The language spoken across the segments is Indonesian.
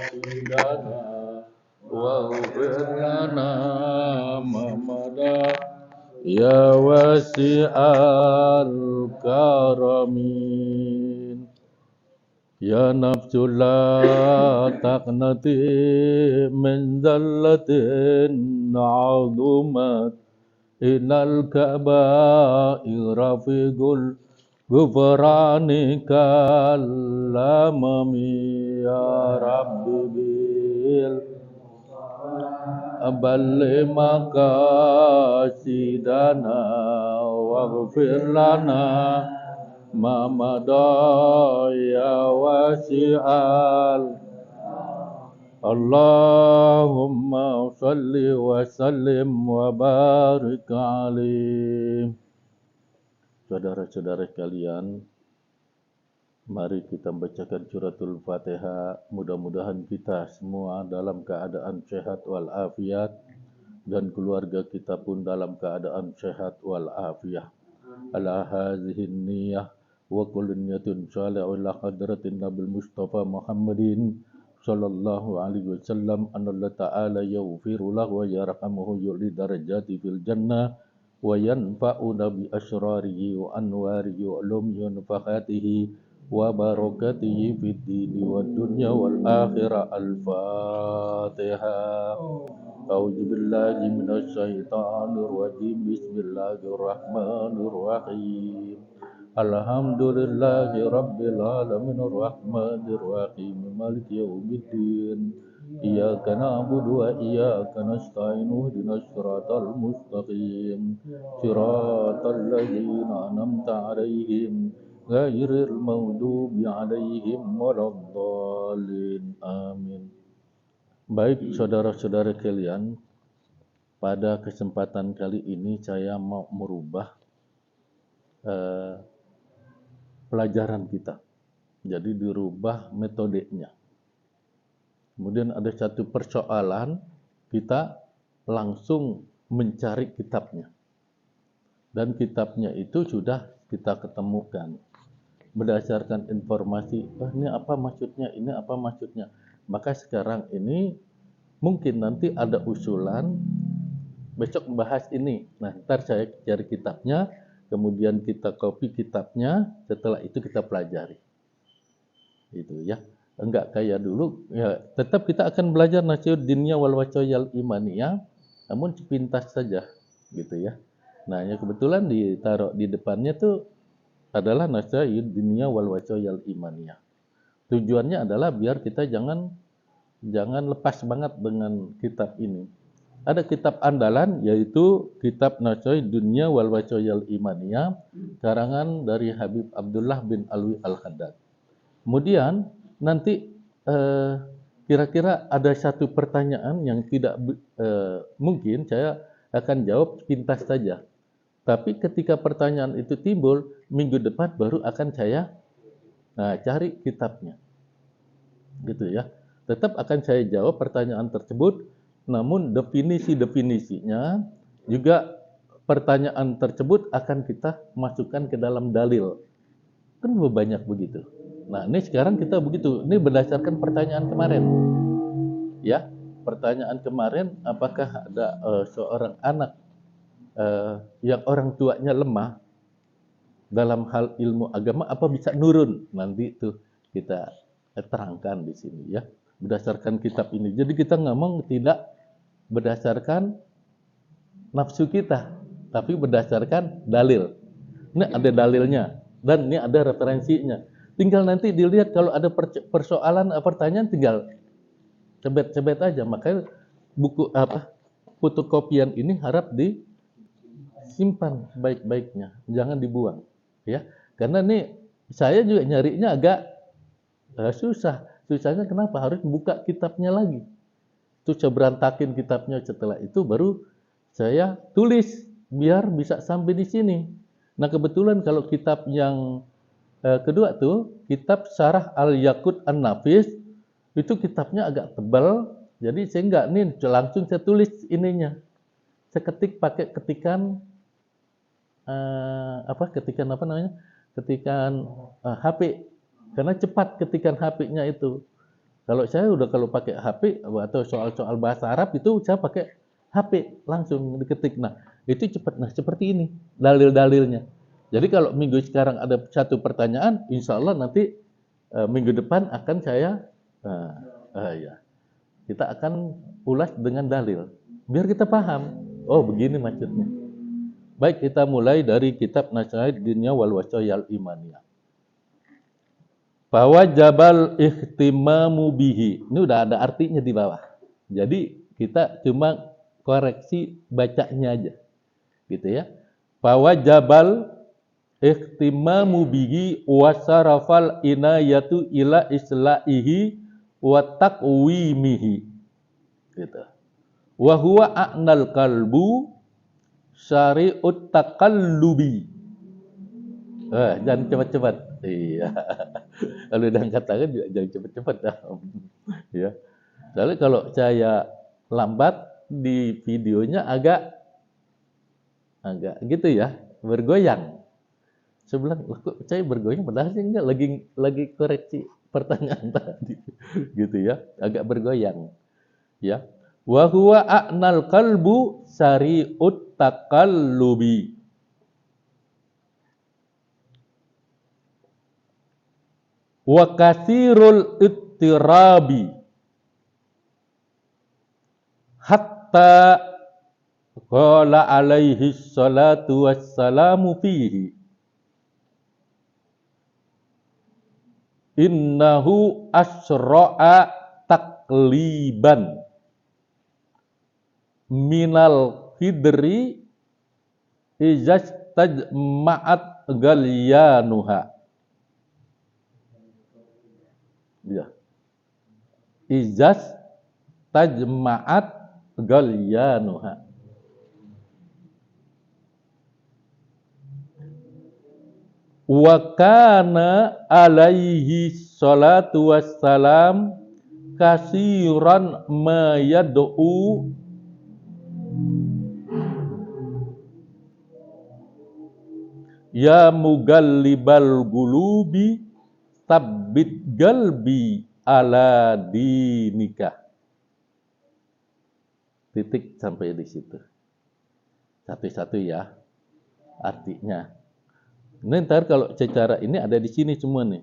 مقاصدنا واغفر لنا ما مضى يا واسع الكرم يا نفس لا تقنطي من ذلة عظمت إن الكبائر في غفران كالأمم يا رب بلغ مقاصدنا واغفر لنا ما مضى يا واسع اللهم صل وسلم وبارك عليه. Saudara-saudara sekalian, mari kita bacakan suratul Fatihah. Mudah-mudahan kita semua dalam keadaan sehat walafiat dan keluarga kita pun dalam keadaan sehat walafiat. Ala hadhihi niyyah wa kullu niyyatin salihah ila hadratin Nabil Mustafa Muhammadin sallallahu alaihi wasallam anna Allah ta'ala yaghfiru lahu wa yarhamuhu yu'li darajati fil jannah wa yanfa'una bi asrarihi wa anwarihi wa ulumi wa nafaqatihi wa barakatihi fid dini wad dunya wal akhirah. Al-Fatihah. A'udzu billahi minasy syaithanir rajim. Bismillahirrahmanirrahim. Alhamdulillahi rabbil alamin arrahmanir rahim maliki yaumiddin. Iyyaka na'budu wa iyyaka nasta'in ihdinas siratal mustaqim siratal ladzina an'amta 'alaihim ghairil maghdubi 'alaihim waladdallin. Amin. Baik saudara-saudara sekalian, pada kesempatan kali ini saya mau merubah pelajaran kita. Jadi dirubah metodenya. Kemudian ada satu persoalan, kita langsung mencari kitabnya. Dan kitabnya itu sudah kita ketemukan. Berdasarkan informasi, ini apa maksudnya, ini apa maksudnya. Maka sekarang ini mungkin nanti ada usulan, besok bahas ini. Nah, ntar saya cari kitabnya, kemudian kita copy kitabnya, setelah itu kita pelajari. Itu ya. Enggak kayak dulu, ya tetap kita akan belajar nasihat diniyah wal wacoyal imaniyah, namun sepintas saja, gitu ya. Nah, ya kebetulan ditaruh di depannya tuh adalah nasihat diniyah wal wacoyal imaniyah. Tujuannya adalah biar kita jangan lepas banget dengan kitab ini. Ada kitab andalan yaitu kitab Nasihat Dunia wal Wacoyal Imaniyah karangan dari Habib Abdullah bin Alwi Al-Haddad. Kemudian nanti kira-kira ada satu pertanyaan yang tidak mungkin saya akan jawab pintas saja. Tapi ketika pertanyaan itu timbul, minggu depan baru akan saya cari kitabnya. Gitu ya. Tetap akan saya jawab pertanyaan tersebut, namun definisi-definisinya juga pertanyaan tersebut akan kita masukkan ke dalam dalil. Kan banyak begitu. Nah, ini sekarang kita begitu. Ini berdasarkan pertanyaan kemarin. Ya, pertanyaan kemarin, apakah ada seorang anak yang orang tuanya lemah dalam hal ilmu agama, apa bisa nurun? Nanti itu kita terangkan di sini ya. Berdasarkan kitab ini. Jadi kita ngomong tidak berdasarkan nafsu kita, tapi berdasarkan dalil. Ini ada dalilnya dan ini ada referensinya. Tinggal nanti dilihat kalau ada persoalan pertanyaan tinggal cebet-cebet aja. Makanya buku fotokopian ini harap disimpan baik-baiknya, jangan dibuang ya. Karena ini saya juga nyarinya agak susah. Susahnya kenapa? Harus buka kitabnya lagi. Itu saya berantakin kitabnya, setelah itu baru saya tulis biar bisa sampai di sini. Nah, kebetulan kalau kitab yang kedua tuh, kitab Syarah Al-Yaqut An-Nafis, itu kitabnya agak tebal, jadi saya enggak nih langsung saya tulis ininya. Saya ketik pakai ketikan ketikan HP, karena cepat ketikan HP-nya itu. Kalau saya kalau pakai HP atau soal-soal bahasa Arab itu saya pakai HP langsung diketik. Nah, itu cepat. Nah, seperti ini dalil-dalilnya. Jadi kalau minggu sekarang ada satu pertanyaan, insya Allah nanti minggu depan akan saya ya, kita akan ulas dengan dalil. Biar kita paham. Oh, begini maksudnya. Baik, kita mulai dari kitab Nasihat Dunia wal Wasail Imaniyah. Bahwa jabal ihtimamu bihi. Ini udah ada artinya di bawah. Jadi kita cuma koreksi bacanya aja. Gitu ya. Bahwa jabal ihtimamu bihi wa sarafal inayatu ila islahihi wa taqwimihi. Gitu. Wa huwa a'nal qalbu syari'ut taqallubi. Jangan cepat-cepat. Iya. Kalau udah angkat tangan juga jangan cepat-cepat. Ya. Soalnya kalau saya lambat di videonya agak gitu ya, bergoyang. Saya bilang, kok saya bergoyang padahal sih enggak, lagi koreksi pertanyaan tadi. Gitu ya, agak bergoyang. Ya. Wa huwa a'nal qalbu sari'ut taqallubi. Wa katsirul ittirabi hatta qala alaihi salatu wassalamu fihi innahu asra'a takliban minal hidri ijastajma'at galyanuha. Ya. Ijaz tajma'at galyanuha. Wa kana alaihi salatu wassalam kasiran ma yad'u ya mugallibal gulubi tabbit galbi ala dinika. Titik sampai di situ. Satu-satu ya artinya. Ini ntar kalau secara ini ada di sini semua nih.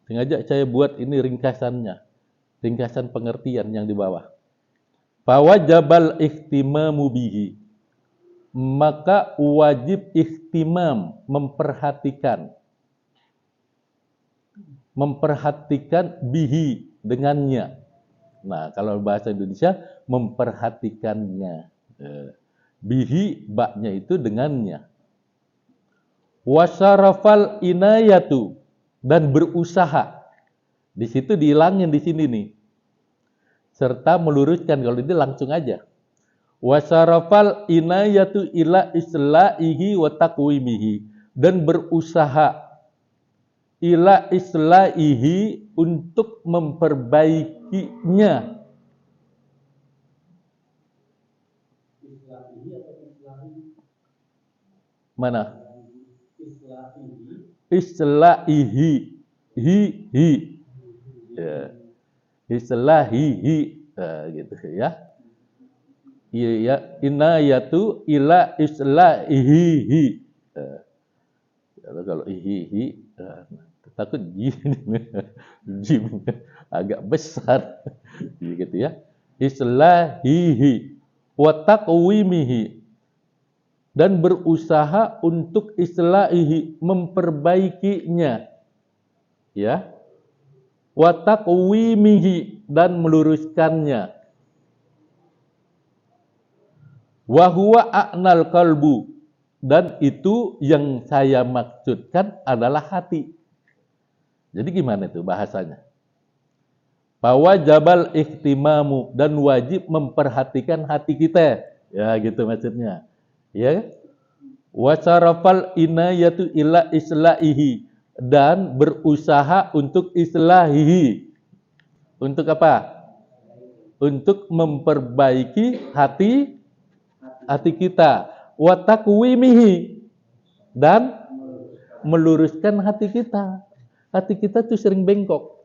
Sengaja saya buat ini ringkasannya. Ringkasan pengertian yang di bawah. Bahwa jabal ihtimamu bihi. Maka wajib ihtimam, memperhatikan bihi, dengannya. Nah, kalau bahasa Indonesia memperhatikannya. Bihi, baknya itu dengannya. Wasarafal inayatu, dan berusaha. Di situ dihilangin di sini nih. Serta meluruskan, kalau ini langsung aja. Wasarafal inayatu ila islahihi wa taqwimihi, dan berusaha ila islahihi, untuk memperbaikinya. Mana? Islahihi. Hi. Ya. Islahihi. Gitu ya. Iya, inayatu ila islahihi. Kalau ihihi, takut jim agak besar, gitu ya. Islahihi wa taqwimihi, dan berusaha untuk islahihi, memperbaikinya, ya. Wa taqwimihi, dan meluruskannya. Wa huwa a'nal qalbu, dan itu yang saya maksudkan adalah hati. Jadi gimana itu bahasanya? Bahwa jabal ihtimamu, dan wajib memperhatikan hati kita. Ya gitu maksudnya. Ya. Wa sarafal inayatu ila islahihi, dan berusaha untuk islahihi. Untuk apa? Untuk memperbaiki hati kita. Wa taqwimihi, dan meluruskan hati kita. Hati kita tuh sering bengkok.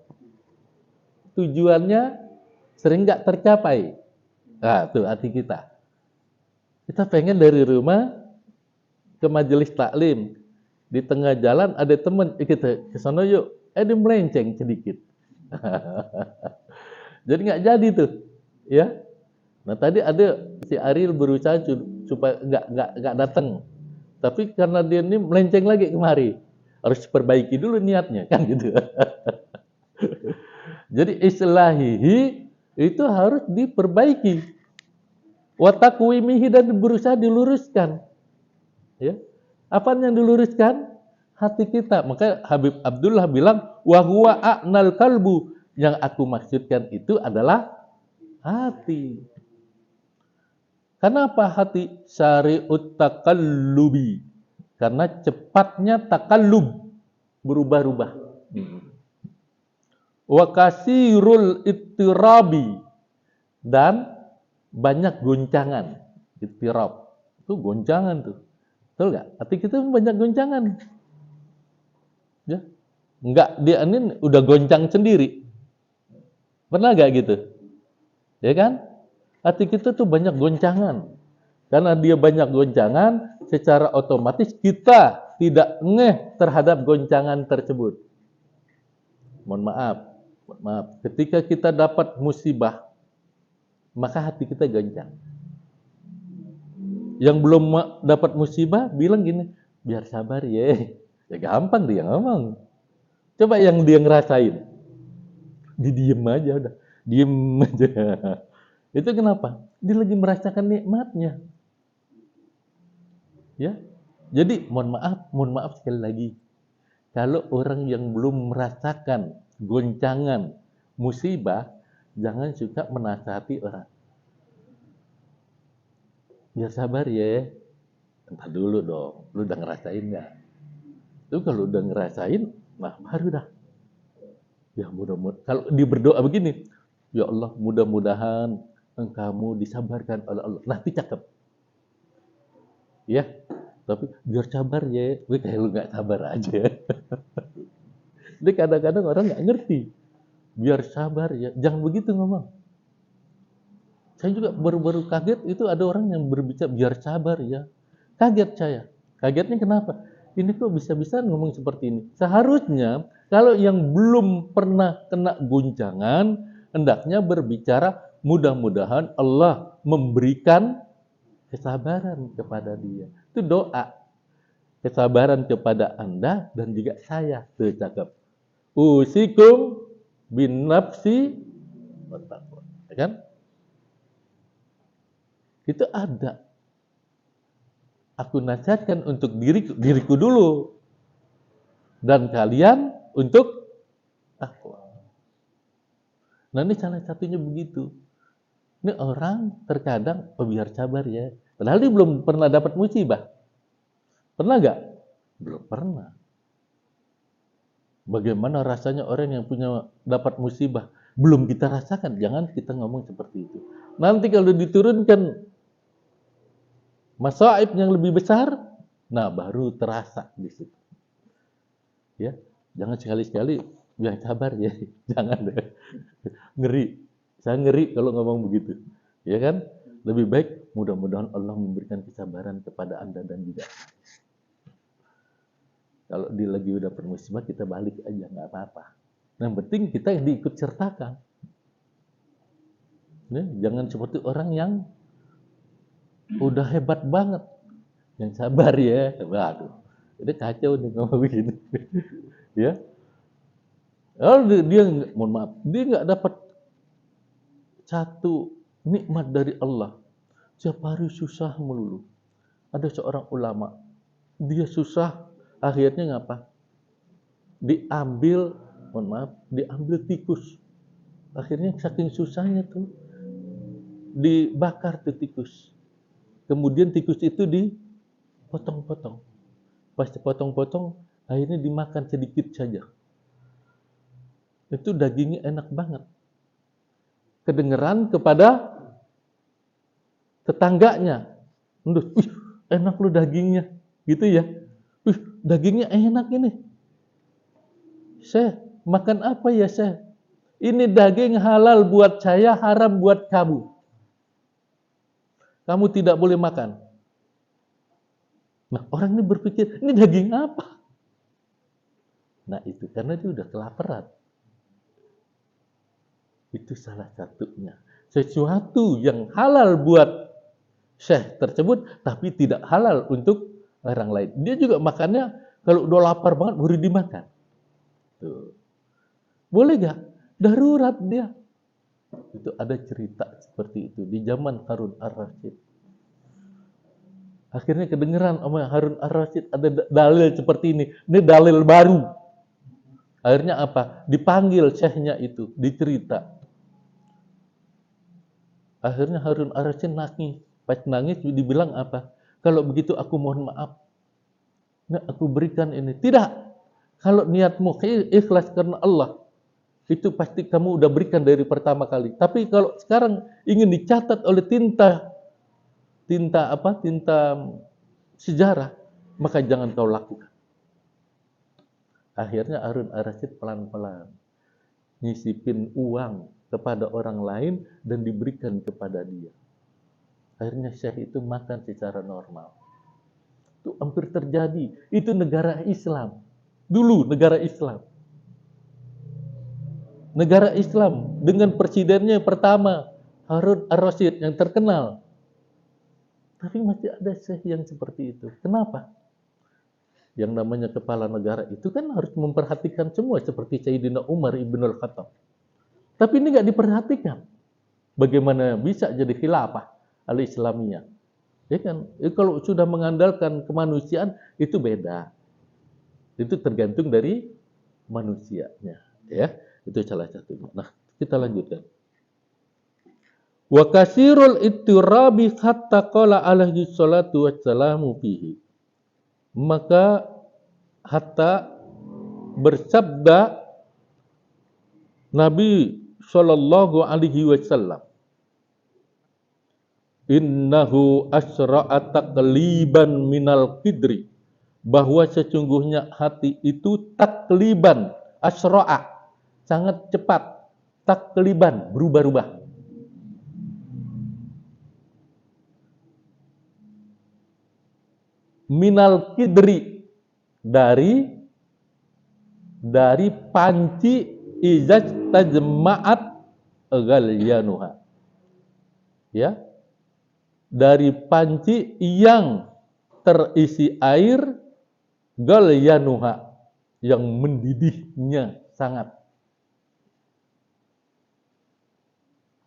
Tujuannya sering nggak tercapai. Nah, tuh hati kita. Kita pengen dari rumah ke majelis taklim. Di tengah jalan ada teman, kita ke sana yuk. Dia melenceng sedikit. Jadi nggak jadi tuh, ya. Nah tadi ada si Ariel berusaha supaya nggak datang, tapi karena dia ini melenceng lagi kemari, harus perbaiki dulu niatnya kan gitu. Jadi islahihi itu harus diperbaiki, watakwimihi dan berusaha diluruskan. Ya, apa yang diluruskan? Hati kita. Maka Habib Abdullah bilang, wa huwa a'nal kalbu. Yang aku maksudkan itu adalah hati. Kenapa hati? Syari'ut takallubi. Karena cepatnya takallub, berubah-ubah. Wa kasirul ittirabi. Dan banyak goncangan. Ittirab. Itu goncangan tuh. Betul nggak? Hati kita banyak goncangan. Ya. Enggak, dia ini udah goncang sendiri. Pernah nggak gitu? Ya kan? Hati kita tuh banyak goncangan. Karena dia banyak goncangan, secara otomatis kita tidak ngeh terhadap goncangan tersebut. Mohon maaf. Ketika kita dapat musibah, maka hati kita goncang. Yang belum dapat musibah, bilang gini, biar sabar ya. Ya gampang dia ngomong. Coba yang dia ngerasain. Diem aja udah. Diem aja. Itu kenapa? Dia lagi merasakan nikmatnya. Ya. Jadi mohon maaf sekali lagi. Kalau orang yang belum merasakan goncangan musibah, jangan suka menasihati orang. Biar sabar ya. Entar dulu dong. Lu udah ngerasain nggak? Lu kalau udah ngerasain, nah baru dah. Ya mudah-mudahan. Kalau dia berdoa begini, ya Allah mudah-mudahan kamu disabarkan oleh Allah. Nanti cakep. Ya, tapi biar sabar ya. Gue kayak lu nggak sabar aja. Jadi kadang-kadang orang nggak ngerti. Biar sabar ya. Jangan begitu ngomong. Saya juga baru-baru kaget itu ada orang yang berbicara biar sabar ya. Kaget saya. Kagetnya kenapa? Ini kok bisa-bisa ngomong seperti ini. Seharusnya kalau yang belum pernah kena guncangan, hendaknya berbicara mudah-mudahan Allah memberikan kesabaran kepada dia. Itu doa. Kesabaran kepada Anda dan juga saya. Itu cakep. Usikum bin nafsi wa taqwa. Ya kan? Itu ada. Aku nasihatkan untuk diriku dulu. Dan kalian untuk takwa. Nah ini salah satunya begitu. Ini orang terkadang, biar sabar ya. Padahal dia belum pernah dapat musibah. Pernah gak? Belum pernah. Bagaimana rasanya orang yang punya dapat musibah? Belum kita rasakan. Jangan kita ngomong seperti itu. Nanti kalau diturunkan masaib yang lebih besar, nah baru terasa di situ. Ya, jangan sekali-sekali yang sabar ya, jangan deh. Ngeri. Saya ngeri kalau ngomong begitu. Ya kan? Lebih baik mudah-mudahan Allah memberikan kesabaran kepada Anda dan juga. Kalau dia lagi udah bermusibah kita balik aja nggak apa-apa. Yang penting kita diikut sertakan. Ya, jangan seperti orang yang udah hebat banget, yang sabar ya. Waduh, ini kacau nih ngomong begini. Ya, lalu dia mohon maaf, dia nggak dapat satu nikmat dari Allah. Setiap hari susah melulu. Ada seorang ulama, dia susah, akhirnya ngapa? Diambil, mohon maaf, diambil tikus. Akhirnya saking susahnya tuh, dibakar tuh tikus. Kemudian tikus itu dipotong-potong. Pas dipotong-potong, akhirnya dimakan sedikit saja. Itu dagingnya enak banget. Kedengeran kepada tetangganya. Enak lu dagingnya. Gitu ya. Dagingnya enak ini. Syekh, makan apa ya Syekh? Ini daging halal buat saya, haram buat kamu. Kamu tidak boleh makan. Nah, orang ini berpikir, ini daging apa? Nah, itu karena dia udah kelaparan. Itu salah satunya. Sesuatu yang halal buat syekh tersebut, tapi tidak halal untuk orang lain. Dia juga makannya, kalau udah lapar banget, baru dimakan. Tuh. Boleh gak? Darurat dia. Itu ada cerita seperti itu di zaman Harun ar-Rasyid. Akhirnya kedengeran sama Harun ar-Rasyid ada dalil seperti ini. Ini dalil baru. Akhirnya apa? Dipanggil syekhnya itu, dicerita. Akhirnya Harun ar-Rasyid nangis. Pas nangis dibilang apa? Kalau begitu aku mohon maaf. Nah, aku berikan ini. Tidak. Kalau niatmu ikhlas karena Allah, itu pasti kamu udah berikan dari pertama kali. Tapi kalau sekarang ingin dicatat oleh tinta sejarah, maka jangan kau lakukan. Akhirnya Harun ar-Rasyid pelan-pelan nyisipin uang kepada orang lain dan diberikan kepada dia. Akhirnya syekh itu makan secara normal. Itu hampir terjadi. Itu negara Islam. Dulu negara Islam. Negara Islam dengan presidennya pertama Harun ar-Rasyid yang terkenal. Tapi masih ada syekh yang seperti itu. Kenapa? Yang namanya kepala negara itu kan harus memperhatikan semua seperti Sayyidina Umar ibn al-Khattab. Tapi ini nggak diperhatikan. Bagaimana bisa jadi khilafah al-Islamiyah? Ya kan? Kalau sudah mengandalkan kemanusiaan itu beda. Itu tergantung dari manusianya, ya. Itu salah satunya. Nah, kita lanjutkan. Wa kasirul ittirabi hatta qala alaihi salatu wassalamu fihi. Maka hatta bersabda Nabi sallallahu alaihi wasallam, innahu asra'a taqliban minal qidri, bahwa sesungguhnya hati itu takliban, asra'a, sangat cepat, takliban, berubah-ubah. Minal qidri, dari panci izaj tajma'at ghalyanuha. Ya. Dari panci yang terisi air ghalyanuha, yang mendidihnya sangat.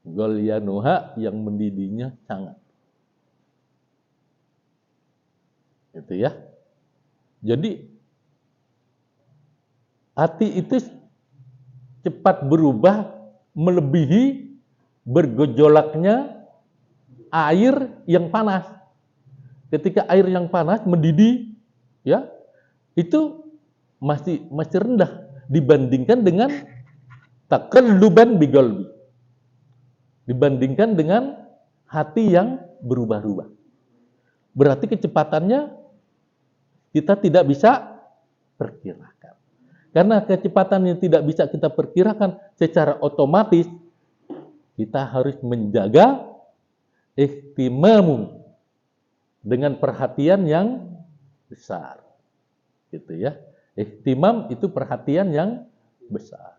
Ghalyanuha, yang mendidihnya sangat. Itu ya. Jadi hati itu cepat berubah melebihi bergejolaknya air yang panas. Ketika air yang panas mendidih, ya, itu masih rendah dibandingkan dengan taqalluban biqalbi. Dibandingkan dengan hati yang berubah-ubah. Berarti kecepatannya kita tidak bisa perkirakan. Karena kecepatan yang tidak bisa kita perkirakan, secara otomatis kita harus menjaga ihtimam dengan perhatian yang besar. Gitu ya. Ihtimam itu perhatian yang besar.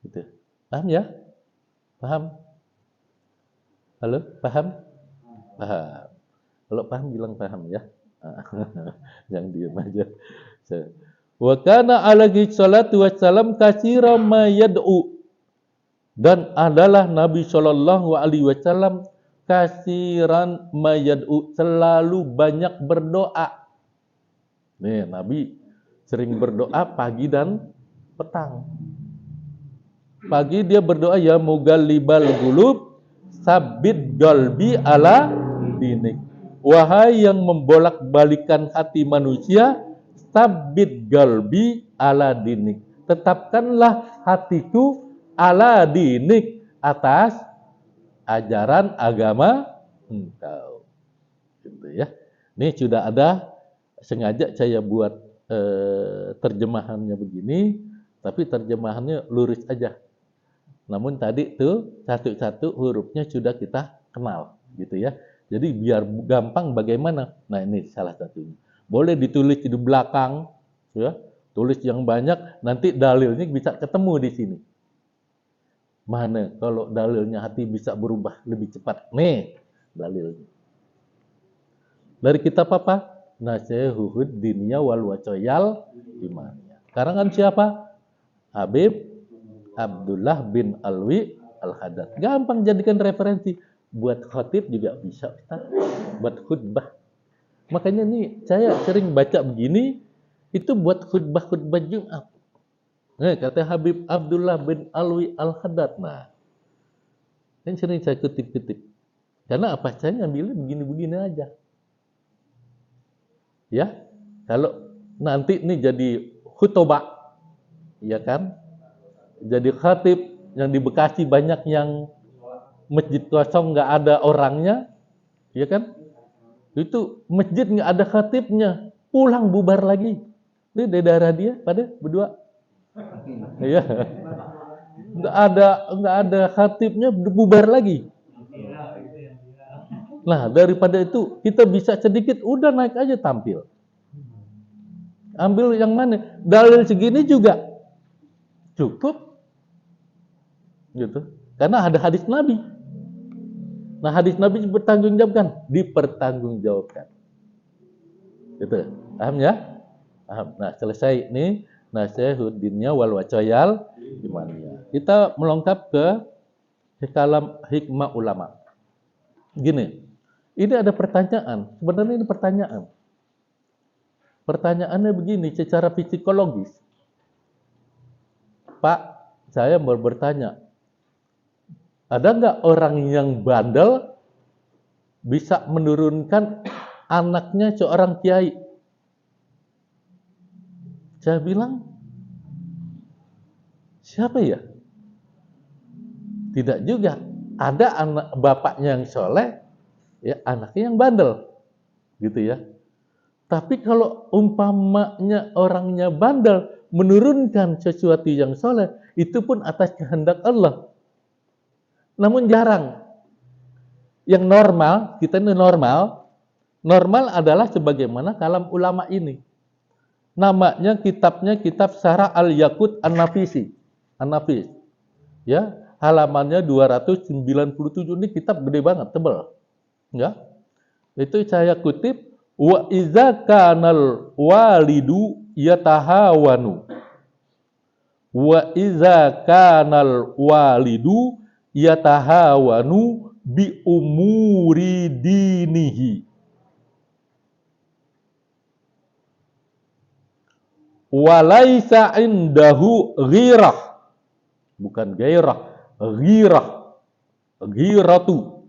Gitu. Paham ya? Paham? Halo, paham? Paham. Kalau paham bilang paham ya. Jangan diam aja. Wa kana alaihi salatu wassalam katsiran ma yad'u, dan adalah Nabi sallallahu alaihi wasallam katsiran ma yad'u, selalu banyak berdoa. Nih, Nabi sering berdoa pagi dan petang. Pagi dia berdoa, ya mugallibal qulub sabbit qalbi ala dinik. Wahai yang membolak-balikan hati manusia, sabbit qalbi ala dinik. Tetapkanlah hatiku ala dinik, atas ajaran agama engkau. Gitu ya. Ini sudah ada sengaja saya buat terjemahannya begini, tapi terjemahannya lurus aja. Namun tadi tuh satu-satu hurufnya sudah kita kenal, gitu ya. Jadi biar gampang bagaimana. Nah ini salah satunya. Boleh ditulis di belakang, ya. Tulis yang banyak, nanti dalilnya bisa ketemu di sini. Mana kalau dalilnya hati bisa berubah lebih cepat. Nih dalilnya. Dari kitab apa? Nasihuhud Diniyah wal Wacoyal Imaniyah. Karangan siapa? Habib Abdullah bin Alwi Al-Haddad. Gampang jadikan referensi. Buat khotib juga bisa, Ustaz. Buat khutbah. Makanya nih, saya sering baca begini, itu buat khutbah-khutbah Jumat. Nah, kata Habib Abdullah bin Alwi Al-Haddad. Nah, kan sering saya kutip-kutip. Karena apa? Saya ngambilnya begini-begini aja. Ya, kalau nanti nih jadi khutbah, ya kan? Jadi khatib yang di Bekasi banyak yang masjid kosong nggak ada orangnya, ya kan? Itu masjid nggak ada khatibnya, pulang bubar lagi. Ini dari daerah dia pada berdua, iya. Nggak ada khatibnya, bubar lagi. Nah, daripada itu kita bisa sedikit, udah naik aja tampil. Ambil yang mana? Dalil segini juga cukup, gitu. Karena ada hadis Nabi. Nah, hadis Nabi dipertanggungjawabkan. Gitu. Paham ya? Paham. Nah, selesai ini Nasihuhud Diniyah wal Wacoyal Imaniyah. Kita melengkap ke kalam hikmah ulama. Gini, ini ada pertanyaan. Sebenarnya ini pertanyaan. Pertanyaannya begini, secara psikologis. Pak, saya mau bertanya, ada nggak orang yang bandel bisa menurunkan anaknya seorang kiai? Saya bilang, siapa ya? Tidak juga. Ada anak bapaknya yang soleh, ya anaknya yang bandel, gitu ya. Tapi kalau umpamanya orangnya bandel menurunkan sesuatu yang soleh, itu pun atas kehendak Allah. Namun jarang. Yang normal, kita ini normal adalah sebagaimana kalam ulama ini. Namanya kitabnya kitab Syarah Al-Yaqut An-Nafisi. An-Nafis. Ya, halamannya 297. Ini kitab gede banget, tebal. Ya. Itu saya kutip, wa iza kanal walidu yatahawanu. Wa iza kanal walidu yatahawanu bi umuri dinihi. Walaisa indahu ghirah. Bukan gairah, ghirah. Ghiratu.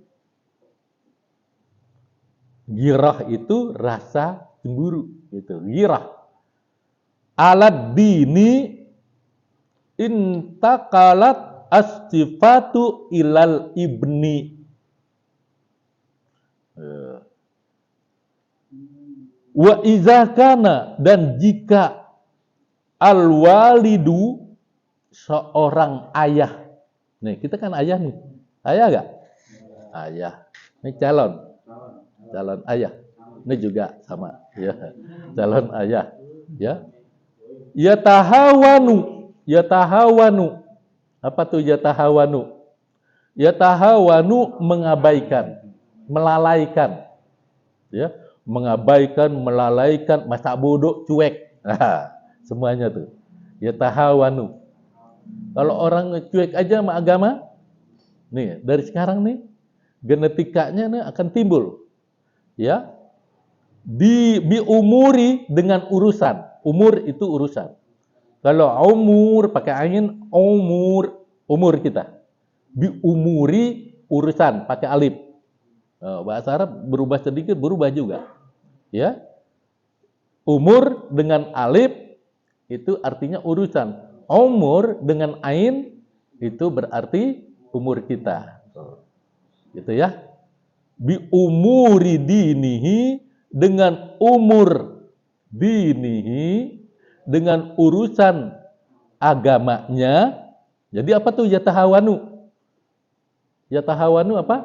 Ghirah itu rasa cemburu, gitu. Ghirah. Alad dini intaqalat astifatu ilal ibni. Wa iza kana, dan jika al-walidu seorang ayah. Nih, kita kan ayah nih. Ayah enggak? Ayah. Ini calon ayah. Ini juga sama, ya. Calon ayah, ya. Yatahawanu. Apa tuh yatahawanu? Yatahawanu mengabaikan, melalaikan. Ya, mengabaikan, melalaikan, masa bodoh, cuek. Nah, semuanya tuh. Yatahawanu. Kalau orang cuek aja sama agama, nih, dari sekarang nih, genetikanya nih akan timbul. Ya. Diumuri dengan urusan. Umur itu urusan. Kalau umur pakai ain, umur kita. Diumuri urusan pakai alif. Bahasa Arab berubah sedikit, berubah juga. Ya. Umur dengan alif itu artinya urusan. Umur dengan ain itu berarti umur kita. Gitu ya. Bi umuri dinihi, dengan umur dinihi, dengan urusan agamanya. Jadi apa tuh yatahawanu? Yatahawanu apa?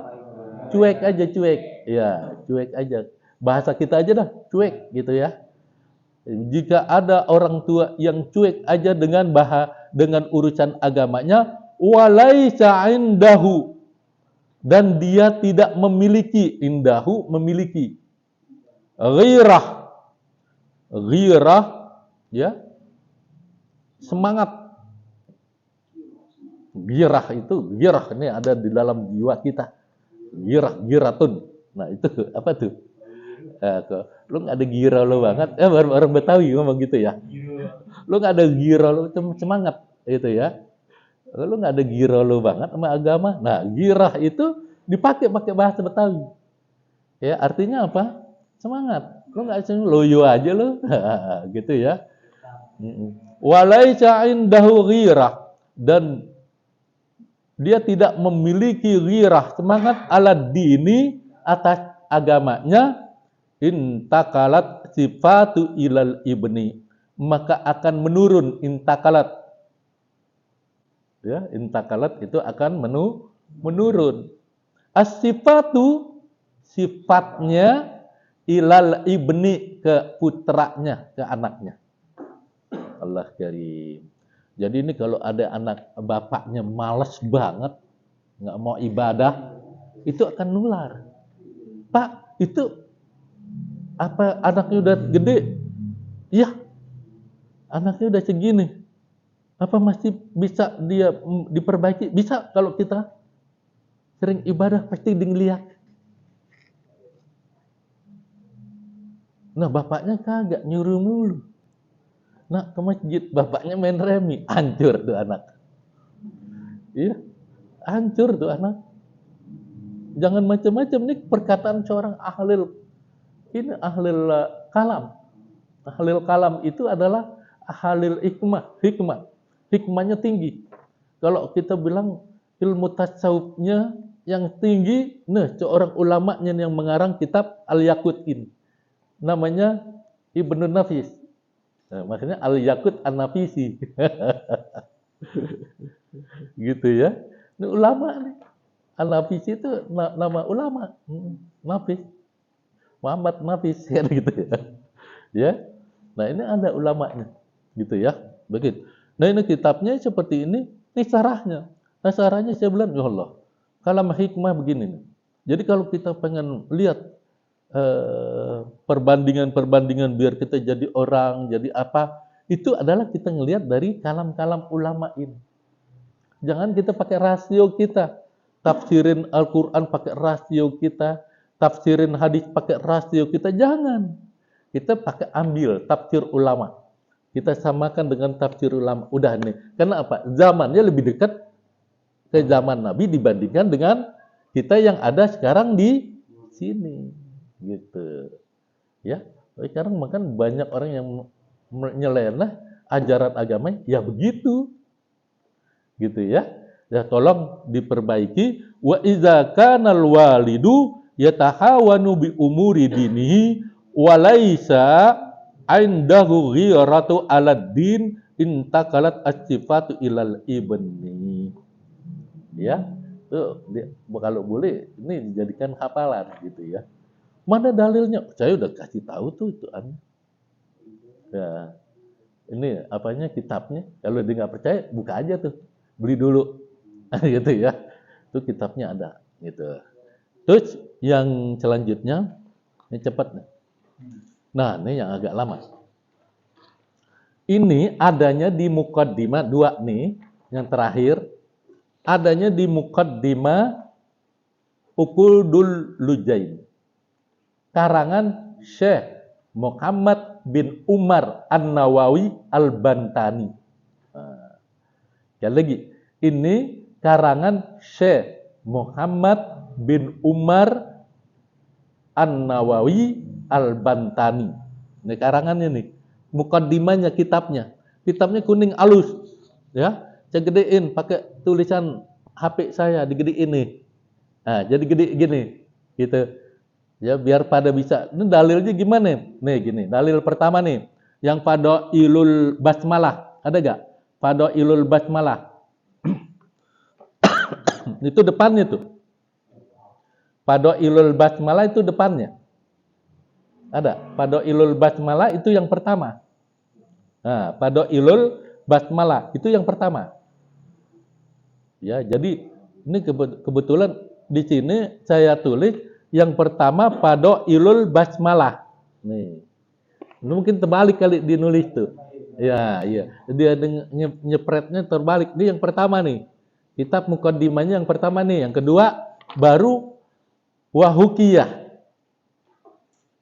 Cuek aja, cuek. Ya, cuek aja. Bahasa kita aja dah, cuek gitu ya. Jika ada orang tua yang cuek aja dengan urusan agamanya, walaisa indahu, dan dia tidak memiliki, indahu memiliki, ghirah, ghirah ya, semangat. Ghirah itu, ghirah ini ada di dalam jiwa kita. Ghirah, giratun. Nah, itu apa tuh? Lu nggak ada gira lo banget, orang Betawi ngomong gitu ya. Lu nggak ada gira lo, semangat itu ya. Lu nggak ada gira lo banget sama agama. Nah, girah itu dipakai bahasa Betawi. Ya, artinya apa? Semangat. Lu nggak loyo aja lo, gitu ya. Walaisa indahu ghirah, dan dia tidak memiliki ghirah, semangat ala dini, atas agamanya. Intakalat sifatu ilal ibni, maka akan menurun. Intakalat ya, intakalat itu akan menurun. As-sifatu, sifatnya, ilal ibni, ke putranya, ke anaknya. Allah karim. Jadi ini kalau ada anak bapaknya malas banget, nggak mau ibadah, itu akan nular. Pak, itu apa anaknya udah gede? Iya, anaknya udah segini. Apa masih bisa dia diperbaiki? Bisa kalau kita sering ibadah, pasti dilihat. Nah, bapaknya kagak, nyuruh mulu. Nah, ke masjid, bapaknya main remi, hancur tuh anak. Iya, hancur tuh anak. Jangan macam-macam, nih perkataan seorang ahlil. Ini ahlil kalam. Ahlil kalam itu adalah ahlil hikmah. Hikmahnya tinggi. Kalau kita bilang ilmu tasawufnya yang tinggi, nah seorang ulamanya yang mengarang kitab Al-Yaqut ini. Namanya Ibnu Nafis. Nah, maksudnya Al-Yaqut An-Nafisi. Gitu ya. Ini ulama nih. An-Nafisi itu nama ulama. Nafis. Muhammad Nafis kan gitu ya. Ya. Nah, ini ada ulamanya gitu ya. Begitu. Nah, ini kitabnya seperti ini syarahnya. Nah, syarahnya saya bilang, ya Allah, kalam hikmah begini nih. Jadi kalau kita pengen lihat perbandingan biar kita jadi orang, jadi apa, itu adalah kita ngelihat dari kalam-kalam ulama ini. Jangan kita pakai rasio kita. Tafsirin Al-Quran pakai rasio kita. Tafsirin hadis pakai rasio kita, jangan. Kita pakai ambil tafsir ulama. Kita samakan dengan tafsir ulama. Udah nih. Karena apa? Zamannya lebih dekat ke zaman Nabi dibandingkan dengan kita yang ada sekarang di sini. Gitu. Ya. Sekarang makan banyak orang yang nyeleneh ajaran agama, ya begitu. Gitu ya. Ya tolong diperbaiki. Wa iza kanal walidu yatahawanu bi umuri dinihi walaisa indahu ghiratu aladdin intakalat as-sifatu ilal ibni. Ya, tuh kalau boleh ini dijadikan hafalan gitu ya. Mana dalilnya? Saya udah kasih tahu tuh itu ya. Ini apanya kitabnya? Kalau dia nggak percaya, buka aja tuh, beli dulu, gitu ya. Itu kitabnya ada, gitu. Terus yang selanjutnya, ini cepat nih. Nah, ini yang agak lama. Ini adanya di Muqaddimah, dua nih, yang terakhir. Adanya di Muqaddimah Uqudul Lujain. Karangan Syekh Muhammad bin Umar An-Nawawi Al-Bantani. Nah, sekali lagi, ini karangan Syekh Muhammad bin Umar An-Nawawi Al-Bantani. Ini karangannya nih. Muqaddimahnya kitabnya. Kitabnya kuning alus. Ya, saya gedein pakai tulisan HP saya, digedein nih. Nah, jadi gede gini. Gitu. Ya, biar pada bisa. Ini dalilnya gimana? Nih gini, dalil pertama nih, yang pada ilul basmalah, ada gak? Pada ilul basmalah, itu depannya tuh. Pada ilul basmalah itu depannya. Ada. Pada ilul basmalah itu yang pertama. Nah, pada ilul basmalah itu yang pertama. Ya, jadi ini kebetulan di sini saya tulis yang pertama pada ilul basmalah. Nih. Ini mungkin terbalik kali dinulis tuh. Ya, iya. Dia nyepretnya terbalik. Ini yang pertama nih. Kitab mukaddimahnya yang pertama nih. Yang kedua baru wahukiyah.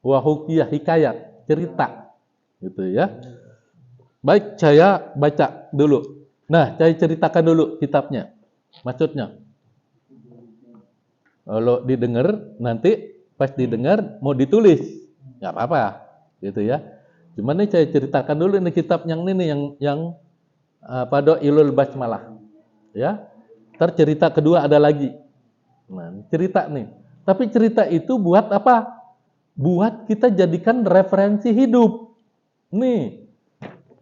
Wahukiyah hikayat, cerita. Gitu ya. Baik, saya baca dulu. Nah, saya ceritakan dulu kitabnya. Maksudnya. Kalau didengar, nanti pas didengar mau ditulis. Nggak apa-apa. Gitu ya. Cuman ini saya ceritakan dulu ini kitab yang ini yang pada ilul basmalah. Ya. Ntar cerita kedua ada lagi. Nah, cerita nih. Tapi cerita itu buat apa? Buat kita jadikan referensi hidup. Nih.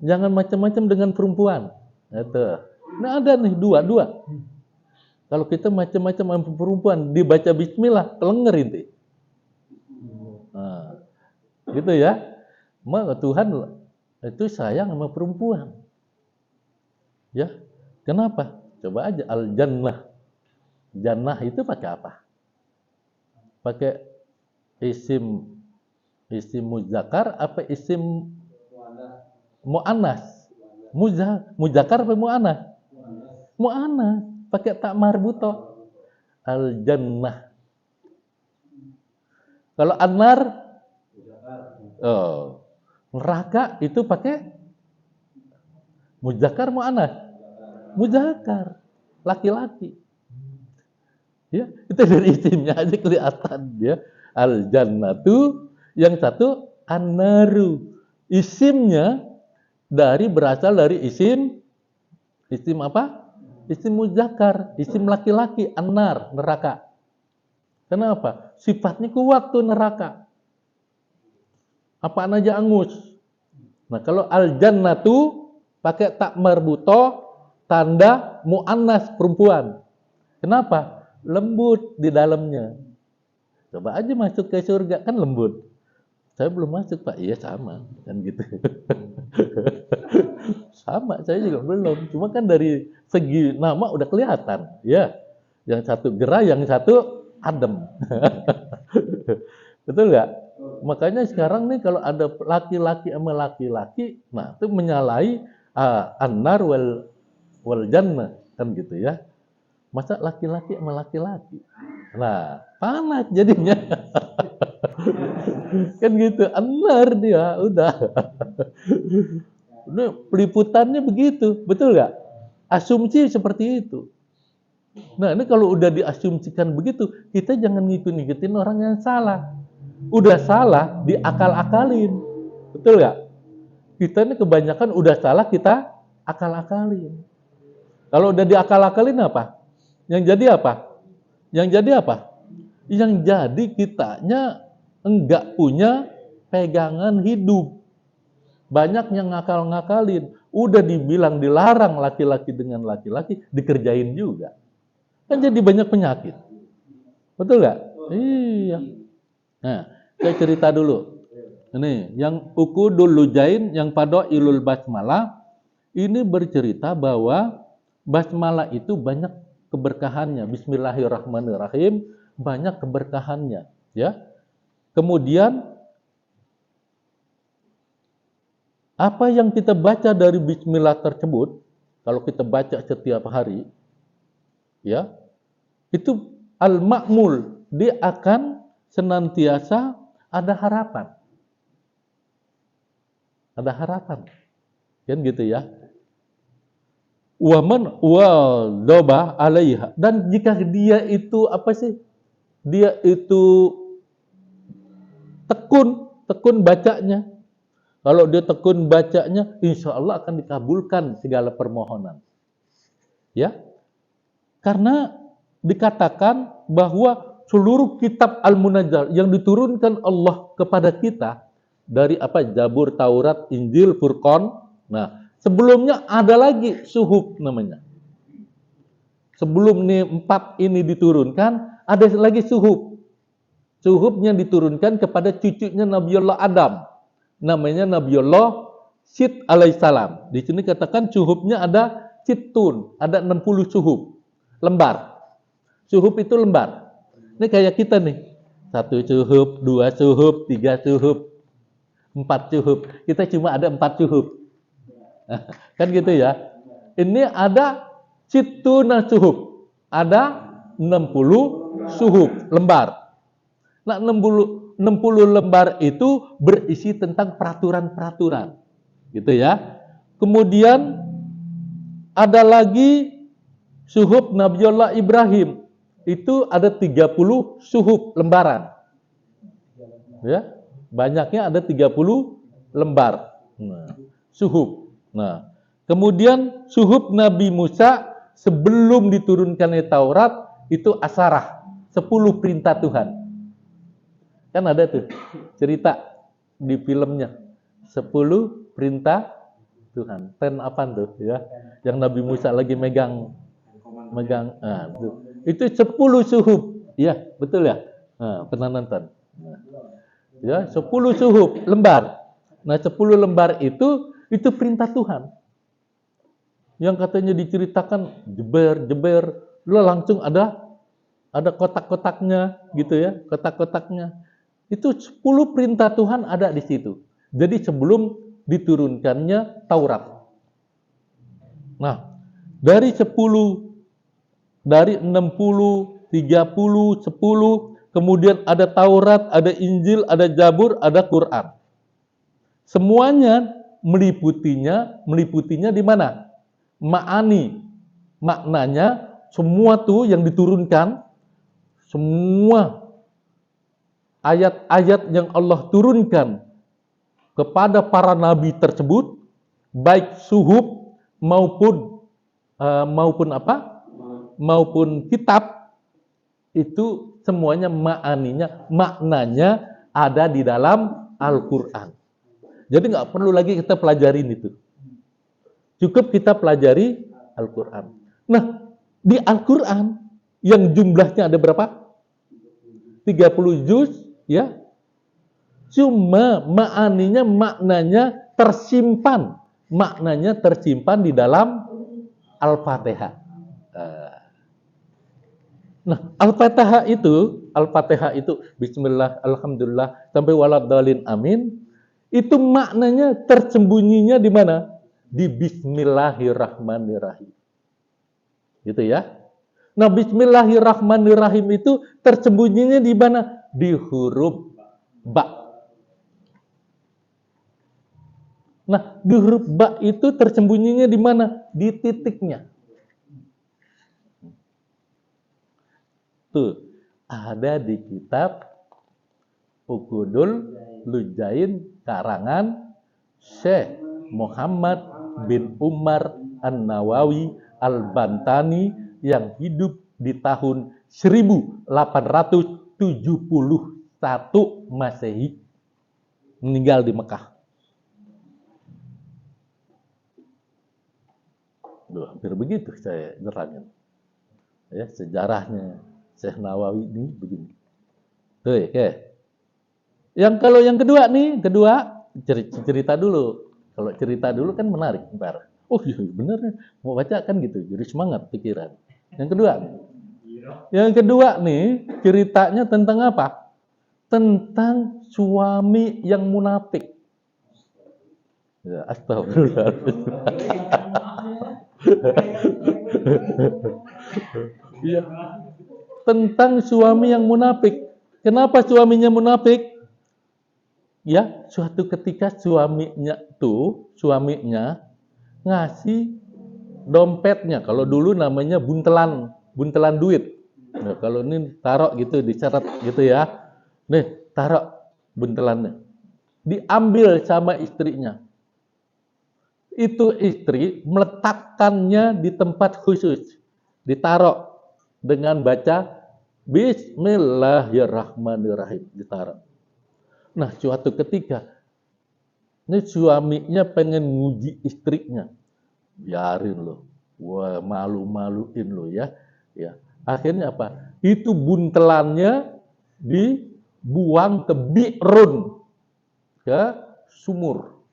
Jangan macam-macam dengan perempuan. Itu. Nah, ada nih dua. Kalau kita macam-macam sama perempuan dibaca bismillah, kelenger inti. Nah, gitu ya. Maka Tuhan itu sayang sama perempuan. Ya. Kenapa? Coba aja al-jannah. Jannah itu pakai apa? Pakai isim muzakkar apa isim muannas? Muzakkar apa muannas? Muannas. Pakai tak marbuto. Al-jannah. Kalau an-nar, neraka itu pakai muzakkar muannas. Muzakkar, laki-laki. Ya, itu dari isimnya aja kelihatan ya. Al-jannatu, yang satu an-naru. Isimnya berasal dari isim apa? Isim muzakkar, isim laki-laki, an-nar, neraka. Kenapa? Sifatnya kuat tuh neraka. Apaan aja angus. Nah, kalau al-jannatu pakai tak marbuto, tanda muannas perempuan. Kenapa? Lembut di dalamnya. Coba aja masuk ke surga kan lembut. Saya belum masuk, Pak. Iya sama, kan gitu. Sama, saya juga belum. Cuma kan dari segi nama udah kelihatan, ya. Yang satu gerah, yang satu adem. Betul nggak? Makanya sekarang nih kalau ada laki-laki sama laki-laki, nah itu menyalahi an-nar wal jannah, kan gitu ya. Masa laki-laki sama laki-laki? Nah, panas jadinya. Kan gitu, an-nar dia, udah. Ini peliputannya begitu, betul nggak? Asumsi seperti itu. Nah, ini kalau udah diasumsikan begitu, kita jangan ngikut-ngikutin orang yang salah. Udah salah, diakal-akalin. Betul nggak? Kita ini kebanyakan udah salah, kita akal-akalin. Kalau udah diakal-akalin apa? Yang jadi apa? Yang jadi apa? Yang jadi kitanya enggak punya pegangan hidup. Banyak yang ngakal-ngakalin. Udah dibilang dilarang laki-laki dengan laki-laki, dikerjain juga. Kan jadi banyak penyakit. Betul nggak? Iya. Nah, saya cerita dulu. Ini, yang Uqudul Lujain, yang pada ilul basmalah, ini bercerita bahwa basmalah itu banyak keberkahannya. Bismillahirrahmanirrahim, banyak keberkahannya. Ya. Kemudian, apa yang kita baca dari bismillah tersebut, kalau kita baca setiap hari, ya, itu al-ma'mul, dia akan senantiasa ada harapan. Ada harapan. Kan gitu ya. Waman wadaba alaiha, dan jika dia itu apa sih? Dia itu tekun bacanya. Kalau dia tekun bacanya, insya Allah akan dikabulkan segala permohonan. Ya, karena dikatakan bahwa seluruh kitab Al-Munazzal yang diturunkan Allah kepada kita dari apa? Zabur, Taurat, Injil, Furqan. Nah, sebelumnya ada lagi suhuf namanya. Sebelum nih 4 ini diturunkan, ada lagi suhuf. Suhufnya diturunkan kepada cucunya Nabiullah Adam. Namanya Nabiullah Syed alaihissalam. Di sini katakan suhufnya ada sittun, ada 60 suhuf. Lembar. Suhuf itu lembar. Ini kayak kita nih. 1 suhuf, 2 suhuf, 3 suhuf, 4 suhuf. Kita cuma ada 4 suhuf. Kan gitu ya. Ini ada sittuna suhuf. Ada 60 suhuf, lembar. Nah, 60 lembar itu berisi tentang peraturan-peraturan. Gitu ya. Kemudian ada lagi suhuf Nabiullah Ibrahim. Itu ada 30 suhuf lembaran. Ya. Banyaknya ada 30 lembar. Nah, suhuf. Nah, kemudian suhuf Nabi Musa sebelum diturunkannya Taurat itu asarah, 10 perintah Tuhan. Kan ada tuh cerita di filmnya 10 perintah Tuhan. 10 apa tuh ya? Yang Nabi Musa lagi megang itu 10 suhuf. Iya, betul ya? Nah, pernah nonton. Nah, ya, 10 suhuf lembar. Nah, 10 lembar itu perintah Tuhan. Yang katanya diceritakan jeber, langsung ada kotak-kotaknya gitu ya, kotak-kotaknya. Itu 10 perintah Tuhan ada di situ. Jadi sebelum diturunkannya Taurat. Nah, dari 60, 30, 10, kemudian ada Taurat, ada Injil, ada Zabur, ada Quran. Semuanya meliputinya di mana? Ma'ani. Maknanya semua tuh yang diturunkan, semua ayat-ayat yang Allah turunkan kepada para nabi tersebut, baik suhuf maupun kitab, itu semuanya maknanya ada di dalam Al-Quran. Jadi nggak perlu lagi kita pelajarin itu. Cukup kita pelajari Al-Quran. Nah, di Al-Quran yang jumlahnya ada berapa? 30 juz, ya. Cuma maknanya tersimpan di dalam Al-Fatihah. Nah, Al-Fatihah itu bismillah, alhamdulillah sampai waladhdallin amin. Itu maknanya tersembunyinya di mana? Di bismillahirrahmanirrahim. Gitu ya. Nah, bismillahirrahmanirrahim itu tersembunyinya di mana? Di huruf ba. Nah, di huruf ba itu tersembunyinya di mana? Di titiknya. Tuh, ada di kitab Uqudul Lujain karangan Syekh Muhammad bin Umar An-Nawawi Al-Bantani yang hidup di tahun 1871 Masehi, meninggal di Mekah. Duh, hampir begitu saya nerangin. Ya, sejarahnya Syekh Nawawi ini begini. Tuh, oke. Kalau yang kedua nih, cerita dulu. Kalau cerita dulu kan menarik, ntar. Oh iya bener, mau baca kan gitu, jadi semangat pikiran. Yang kedua nih, ceritanya tentang apa? Tentang suami yang munafik. Ya, astagfirullah. Ya, tentang suami yang munafik. Kenapa suaminya munafik? Ya, suatu ketika suaminya ngasih dompetnya. Kalau dulu namanya buntelan duit. Nah, kalau ini taruh gitu, diseret gitu ya. Nih, taruh buntelannya. Diambil sama istrinya. Itu istri meletakkannya di tempat khusus. Ditaruh dengan baca Bismillahirrahmanirrahim ditaruh. Nah, suatu ketika ini suaminya pengen nguji istrinya. Biarin lo. Wah, malu-maluin lo ya. Ya. Akhirnya apa? Itu buntelannya dibuang ke bi'run, ke sumur.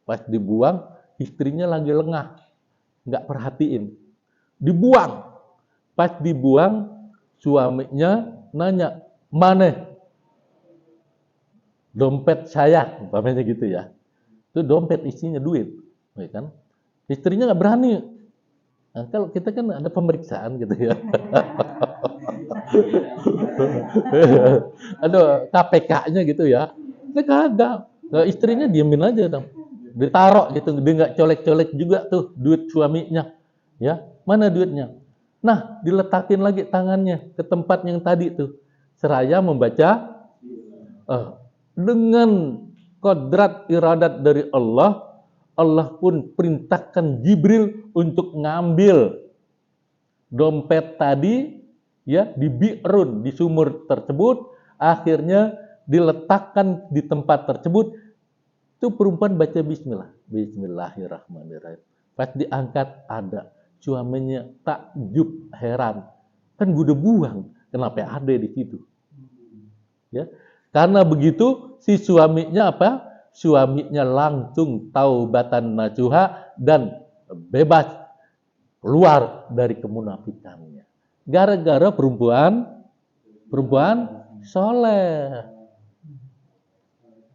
Pas dibuang, istrinya lagi lengah, nggak perhatiin. Dibuang. Pas dibuang, suaminya nanya, mana dompet saya, umpamanya gitu ya. Itu dompet isinya duit, ya kan? Istrinya nggak berani. Nah, kalau kita kan ada pemeriksaan gitu ya. Ada KPK-nya gitu ya. Dia kagak. Nah, istrinya diemin aja dong. Ditaruh gitu, dia nggak colek-colek juga tuh duit suaminya. Ya, mana duitnya? Nah, diletakin lagi tangannya ke tempat yang tadi tuh. Seraya membaca dengan kodrat iradat dari Allah, Allah pun perintahkan Jibril untuk ngambil dompet tadi ya di bi'run, di sumur tersebut, akhirnya diletakkan di tempat tersebut. Itu perempuan baca bismillah, bismillahirrahmanirrahim. Pas diangkat ada suaminya takjub, heran. Kan gue udah buang, kenapa ada di situ? Ya. Karena begitu si suaminya apa? Suaminya langsung taubatan nasuha dan bebas keluar dari kemunafikannya. Gara-gara perempuan soleh.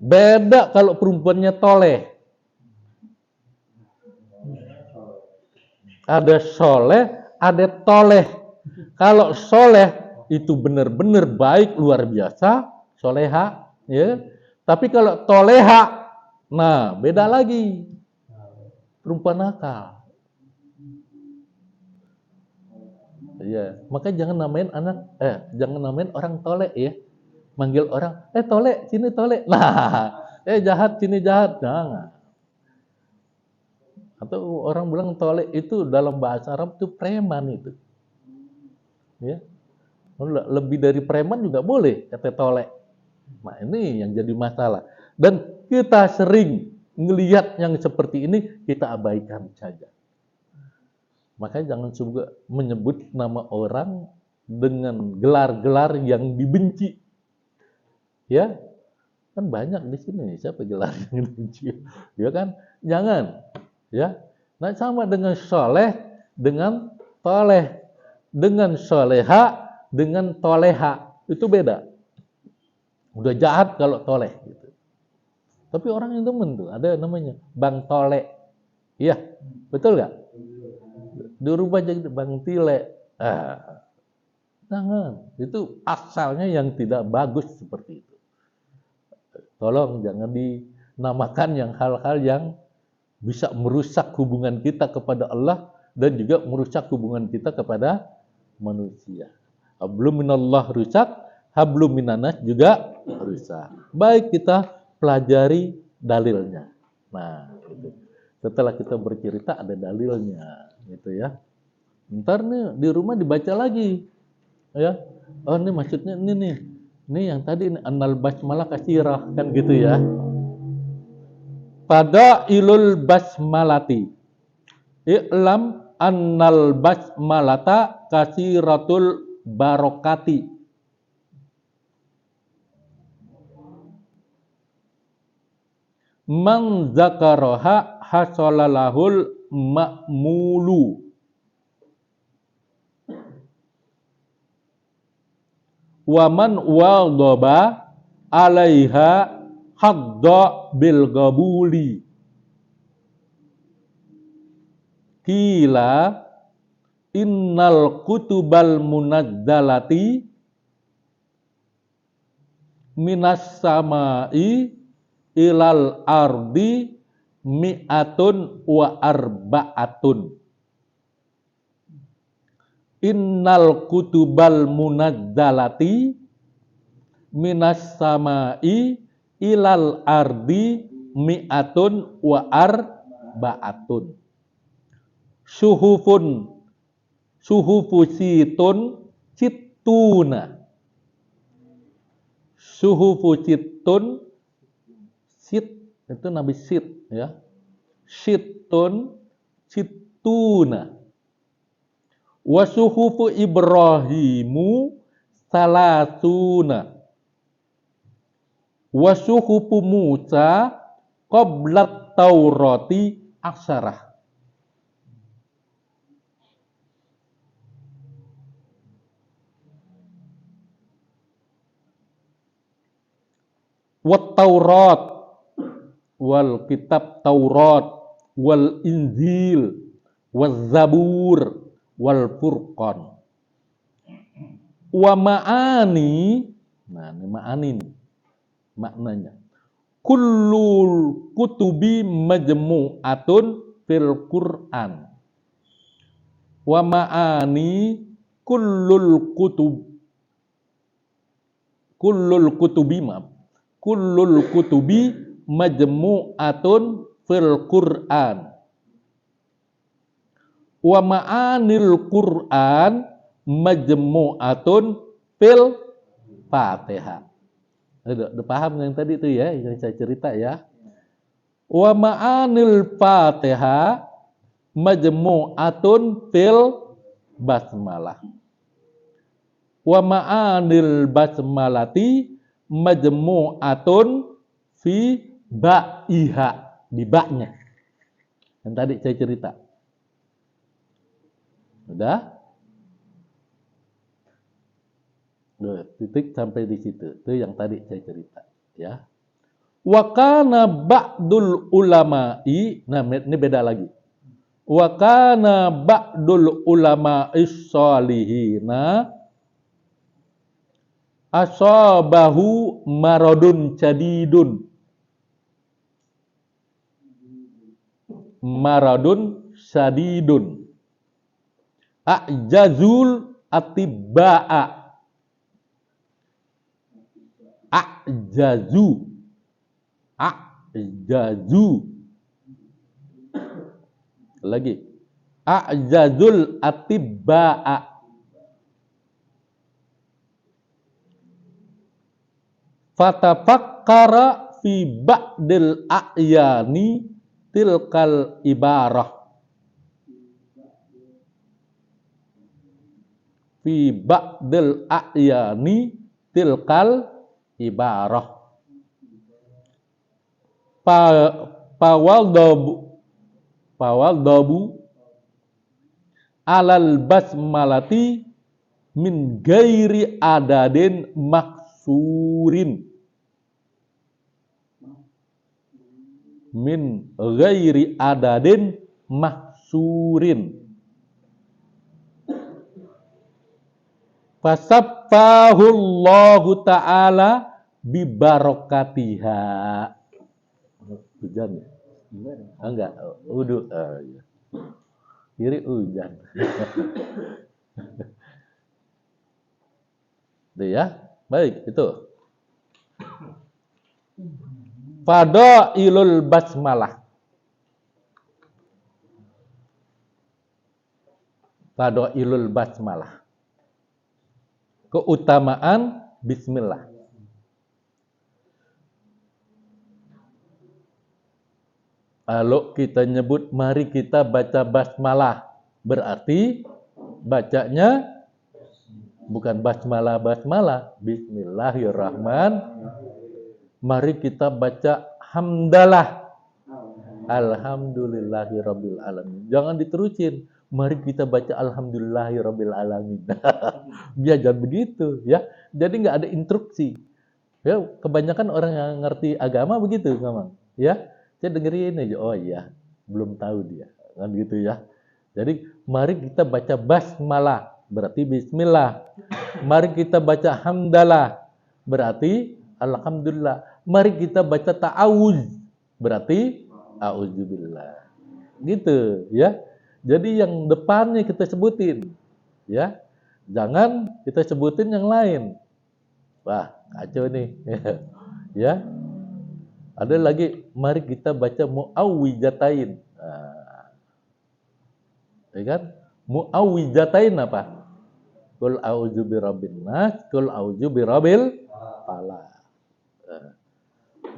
Beda kalau perempuannya toleh. Ada soleh, ada toleh. Kalau soleh itu benar-benar baik, luar biasa, soleha, ya. Tapi kalau toleha, nah beda lagi. Perempuan nakal. Ya, makanya jangan namain jangan namain orang tolek ya. Manggil orang, tolek, sini tolek. Nah, jahat, sini jahat. Jangan. Atau orang bilang tolek itu dalam bahasa Arab itu preman itu. Ya. Lebih dari preman juga boleh kata tolek. Nah, ini yang jadi masalah. Dan kita sering ngelihat yang seperti ini, kita abaikan saja. Makanya jangan juga menyebut nama orang dengan gelar-gelar yang dibenci. Ya, kan banyak di sini siapa gelar yang dibenci. Ya kan? Jangan. Ya. Nah, sama dengan soleh, dengan toleh. Dengan soleha, dengan toleha. Itu beda. Udah jahat kalau toleh gitu. Tapi orang yang temen tuh, ada namanya Bang Tole. Iya, betul nggak? Dirubah jadi Bang Tile. Jangan. Itu asalnya yang tidak bagus seperti itu. Tolong jangan dinamakan yang hal-hal yang bisa merusak hubungan kita kepada Allah dan juga merusak hubungan kita kepada manusia. Hablum minallah rusak, hablum minanas juga rusak. Baik kita pelajari dalilnya. Nah, gitu. Setelah kita bercerita ada dalilnya, gitu ya. Ntar nih di rumah dibaca lagi, ya. Oh ini maksudnya ini nih, ini yang tadi ini annal basmalah kasirah kan gitu ya. Pada ilul basmalati, i'lam annal basmalata kasiratul barokati. Man zakaraha hasalalahul ma'mulu. Waman wadaba alaiha hadda bil gabuli. Kila innal kutubal munazzalati minas samai ilal ardi mi'atun wa arba'atun. Innal kutubal munazzalati minas samai ilal ardi mi'atun wa arba'atun. Suhufu situn Situna. Suhufu situn, sit itu nabi sit ya. Situn, situna. Wa suhufu Ibrahimu salasuna. Wa suhufu Musa qablat Taurati aksarah. Wat Taurat wal kitab Taurat wal Injil wal Zabur wal Furqan. Wa ma'ani, nah ini ma'ani nih, maknanya. Kullul kutubi majmu'atun fil Qur'an. Wa ma'ani kullul kutubi majmu'atun fil Qur'an. Wa ma'anil Qur'an majmu'atun fil Fatihah. Udah paham yang tadi itu ya, yang saya cerita ya. Wa ma'anil Fatihah majmu'atun fil basmalah. Wa ma'anil basmalati majmu'atun fi ba'iha, di baknya. Yang tadi saya cerita. Udah? Duh, titik sampai di situ. Itu yang tadi saya cerita, ya. Wa kana ba'dul ulama'i, nah ini beda lagi. Wa kana ba'dul ulama'is sholihina asabahu maradun syadidun. Maradun syadidun. A'jazul atibba'a. A'jazu. Lagi. A'jazul atibba'a. Fatafakkara fi ba'dil a'yani tilkal ibarah. Fi ba'dil a'yani tilkal ibarah. Pawaldabu alal basmalati min gairi adadin maksurin. Min gairi adadin maksurin. Fasaffahullahu ta'ala bibarokatiha. Hujan ya? Enggak, udu. Ya. Kiri hujan. Itu ya. Baik, itu. Fadailul basmalah. Fadailul basmalah. Keutamaan bismillah. Kalau kita nyebut mari kita baca basmalah, berarti bacanya bukan basmalah, bismillahirrahmanirrahim. Mari kita baca hamdalah. Alhamdulillahirabbil alamin. Jangan diterusin. Mari kita baca alhamdulillahirabbil alamin. Biar jangan begitu ya. Jadi nggak ada instruksi. Ya, kebanyakan orang yang ngerti agama begitu, memang. Ya. Saya dengerin aja, oh iya, belum tahu dia, kan gitu ya. Jadi mari kita baca basmalah, berarti bismillah. Mari kita baca hamdalah, berarti alhamdulillah. Mari kita baca ta'awuz, berarti a'udzubillah. Gitu ya. Jadi yang depannya kita sebutin, ya. Jangan kita sebutin yang lain. Wah, kacau nih. Ya. Ada lagi, mari kita baca mu'awwijatain. Nah, ya kan? Mu'awwijatain apa? Qul a'udzu birabbin nas, qul a'udzu birabbil falaq.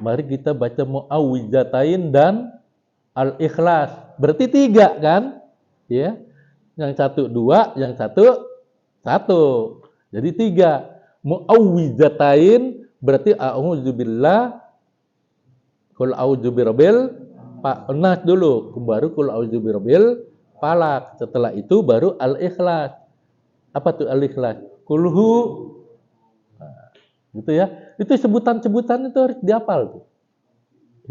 Mari kita baca muawwizatain dan al-ikhlas. Berarti 3 kan? Ya. Yang satu 2, yang satu 1. Jadi 3. Muawwizatain berarti a'udzubillah, qul a'udzu birabbil nas dulu, baru qul a'udzu birabbil falaq. Setelah itu baru al-ikhlas. Apa tuh al-ikhlas? Kulhu. Nah, gitu ya. Itu sebutan-sebutan itu harus dihafal tuh.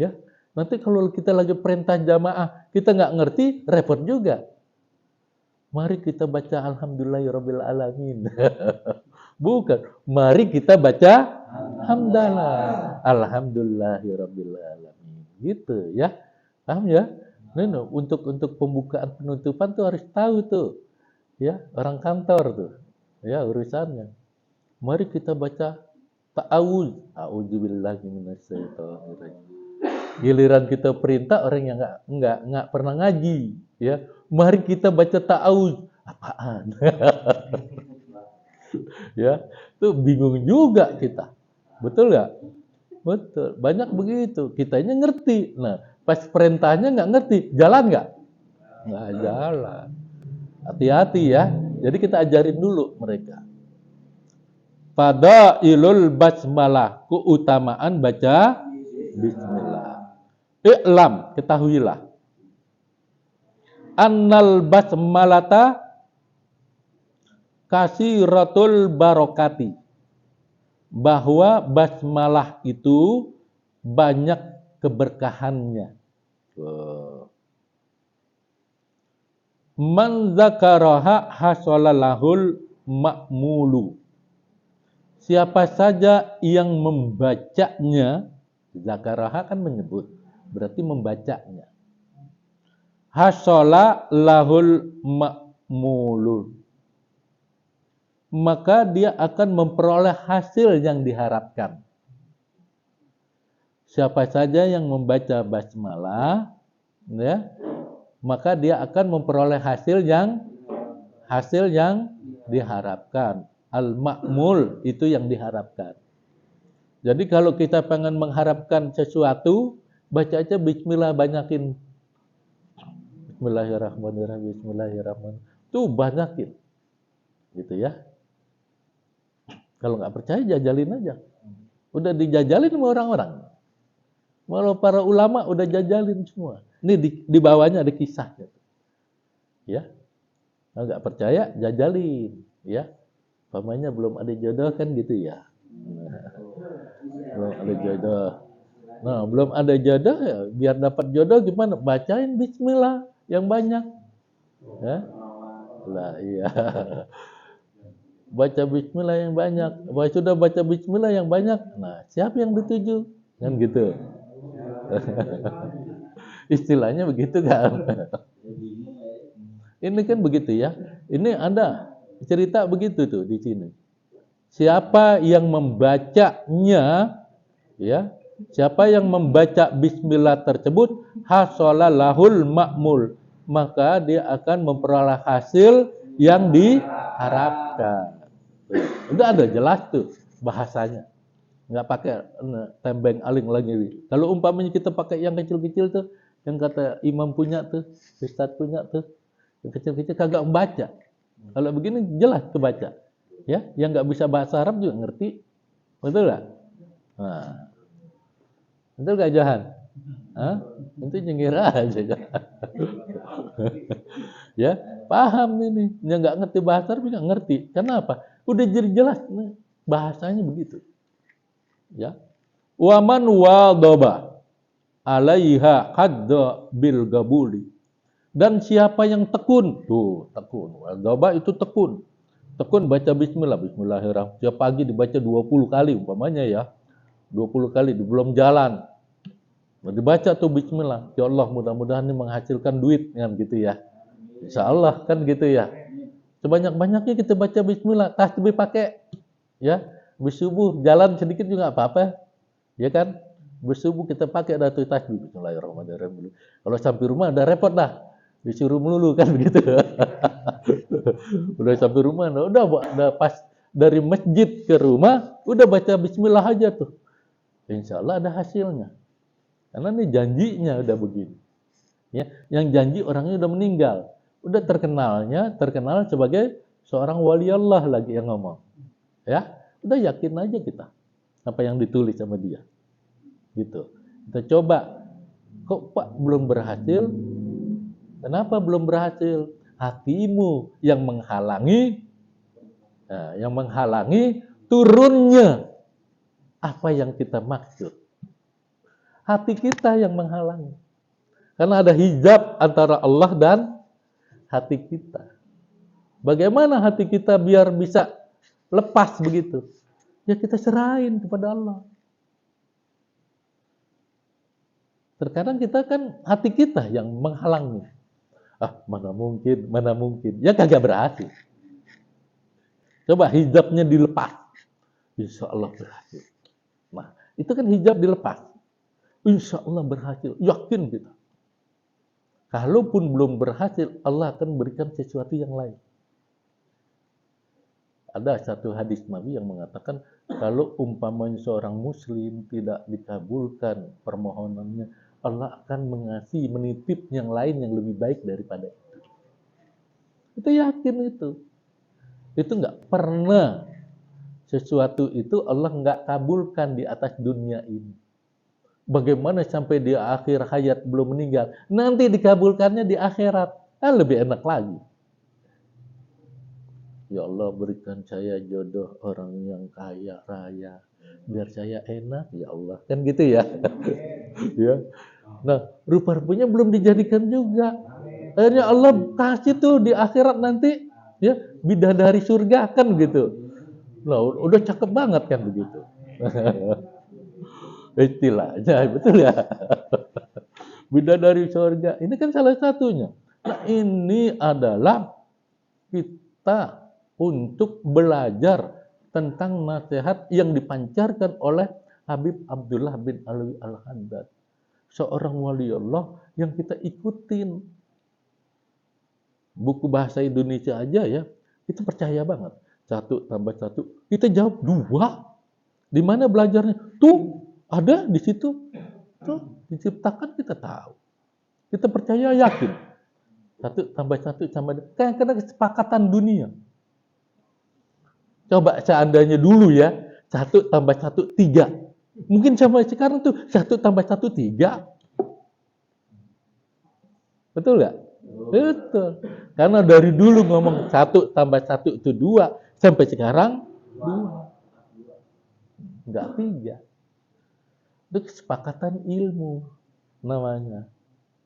Ya. Nanti kalau kita lagi perintah jamaah, kita nggak ngerti, repot juga. Mari kita baca alhamdulillahirabbil alamin. Bukan. Mari kita baca hamdalah. Alhamdulillahirabbil alamin. Gitu ya. Paham ya? Nah, untuk pembukaan penutupan tuh harus tahu tuh. Ya, orang kantor tuh. Ya, urusannya. Mari kita baca ta'awuz. A'udzubillahi minasyaitonir rajim. Giliran kita perintah orang yang enggak pernah ngaji, ya. Mari kita baca ta'awuz. Apaan? Ya, itu bingung juga kita. Betul nggak? Betul. Banyak begitu. Kitanya ngerti. Nah, pas perintahnya nggak ngerti, jalan nggak? Nggak jalan. Hati-hati ya. Jadi kita ajarin dulu mereka. Fadailul basmalah, keutamaan baca bismillah. I'lam, ketahuilah. Annal basmalata kasiratul barokati. Bahwa basmalah itu banyak keberkahannya. Man zakaraha hasalalahul ma'mulu. Siapa saja yang membacanya, zakaraha kan menyebut, berarti membacanya. Hasalalahul ma'mulu. Maka dia akan memperoleh hasil yang diharapkan. Siapa saja yang membaca basmalah, ya, maka dia akan memperoleh hasil yang diharapkan. Al-ma'mul itu yang diharapkan. Jadi kalau kita pengen mengharapkan sesuatu, baca aja bismillah, banyakin. Bismillahirrahmanirrahim, bismillahirrahmanirrahim. Tuh banyakin. Gitu ya. Kalau nggak percaya, jajalin aja. Udah dijajalin sama orang-orang. Walau para ulama udah jajalin semua. Ini di bawahnya ada kisahnya. Ya. Kalau nggak percaya, jajalin. Ya. Pamannya belum ada jodoh kan gitu ya. Belum ada jodoh. Nah, belum ada jodoh ya, biar dapat jodoh gimana? Bacain bismillah yang banyak. Ya. Lah iya. Baca bismillah yang banyak. Sudah baca bismillah yang banyak. Nah, siapa yang dituju? Kan gitu. Istilahnya begitu kan. Ini kan begitu ya. Ini ada cerita begitu tuh di sini. Siapa yang membacanya, ya, siapa yang membaca bismillah tersebut, hasalalahul ma'mul, maka dia akan memperoleh hasil yang diharapkan. Itu ada jelas tuh bahasanya. Nggak pakai tembeng aling lagi. Kalau umpamanya kita pakai yang kecil-kecil tuh, yang kata imam punya tuh, ustaz punya tuh, yang kecil-kecil kagak membaca. Kalau begini jelas kebaca. Ya, yang nggak bisa bahasa Arab juga ngerti. Betul nggak? Nah. Betul nggak Johan? Hah? Itu nyengir aja. Ya, paham ini. Yang nggak ngerti bahasa Arab nggak ngerti. Kenapa? Udah jadi jelas bahasanya begitu. Ya. Waman wadaba alaiha hadda bil gabuli. Dan siapa yang tekun, tuh tekun. Wadaba itu tekun. Tekun baca bismillah, bismillahirrahmanirrahim. Setiap pagi dibaca 20 kali umpamanya ya. 20 kali belum jalan. Dibaca tuh bismillah. Ya Allah, mudah-mudahan ini menghasilkan duit kan gitu ya. Insyaallah kan gitu ya. Sebanyak-banyaknya kita baca bismillah, tasbih pakai. Ya, bersubuh jalan sedikit juga apa-apa. Ya kan? Bersubuh kita pakai datu tasbih bismillahirrahmanirrahim. Kalau sampai rumah udah repot dah. Disuruh melulu kan begitu. Udah sampai rumah, nah, udah pas dari masjid ke rumah, udah baca bismillah aja tuh. Insya Allah ada hasilnya. Karena ini janjinya udah begini. Ya, yang janji orangnya udah meninggal. Udah terkenal sebagai seorang wali Allah lagi yang ngomong. Ya, udah yakin aja kita apa yang ditulis sama dia. Gitu. Kita coba. Kok Pak belum berhasil? Kenapa belum berhasil? Hatimu yang menghalangi, turunnya apa yang kita maksud. Hati kita yang menghalangi. Karena ada hijab antara Allah dan hati kita. Bagaimana hati kita biar bisa lepas begitu? Ya kita serahin kepada Allah. Terkadang kita kan hati kita yang menghalangi. Mana mungkin. Ya kagak berhasil. Coba hijabnya dilepas. Insya Allah berhasil. Nah, itu kan hijab dilepas. Insya Allah berhasil. Yakin kita. Kalaupun belum berhasil, Allah akan berikan sesuatu yang lain. Ada satu hadis Nabi yang mengatakan, kalau umpamanya seorang muslim tidak dikabulkan permohonannya, Allah akan menitip yang lain yang lebih baik daripada itu. Itu yakin itu. Itu nggak pernah sesuatu itu Allah nggak kabulkan di atas dunia ini. Bagaimana sampai di akhir hayat belum meninggal, nanti dikabulkannya di akhirat, lebih enak lagi. Ya Allah berikan saya jodoh orang yang kaya raya, biar saya enak ya Allah, kan gitu ya. Ya. Nah, rupa-rupanya belum dijadikan juga. Akhirnya Allah kasih tuh di akhirat nanti, ya bidadari surga kan gitu. Nah, udah cakep banget kan begitu. Istilahnya betul ya. Bidadari surga ini kan salah satunya. Nah, ini adalah kita untuk belajar tentang nasihat yang dipancarkan oleh Habib Abdullah bin Alwi Al-Haddad, seorang wali Allah yang kita ikutin. Buku bahasa Indonesia aja ya, kita percaya banget. 1 tambah 1, kita jawab 2. Di mana belajarnya? Tuh, ada di situ. Tuh, diciptakan kita tahu. Kita percaya yakin. 1 tambah 1 sama karena kesepakatan dunia. Coba seandainya dulu ya, 1 tambah 1 3. Mungkin sampai sekarang tuh 1 tambah 1 3. Betul nggak? Betul. Karena dari dulu ngomong 1 tambah 1 itu 2, sampai sekarang 2. Enggak 3. Itu kesepakatan ilmu namanya.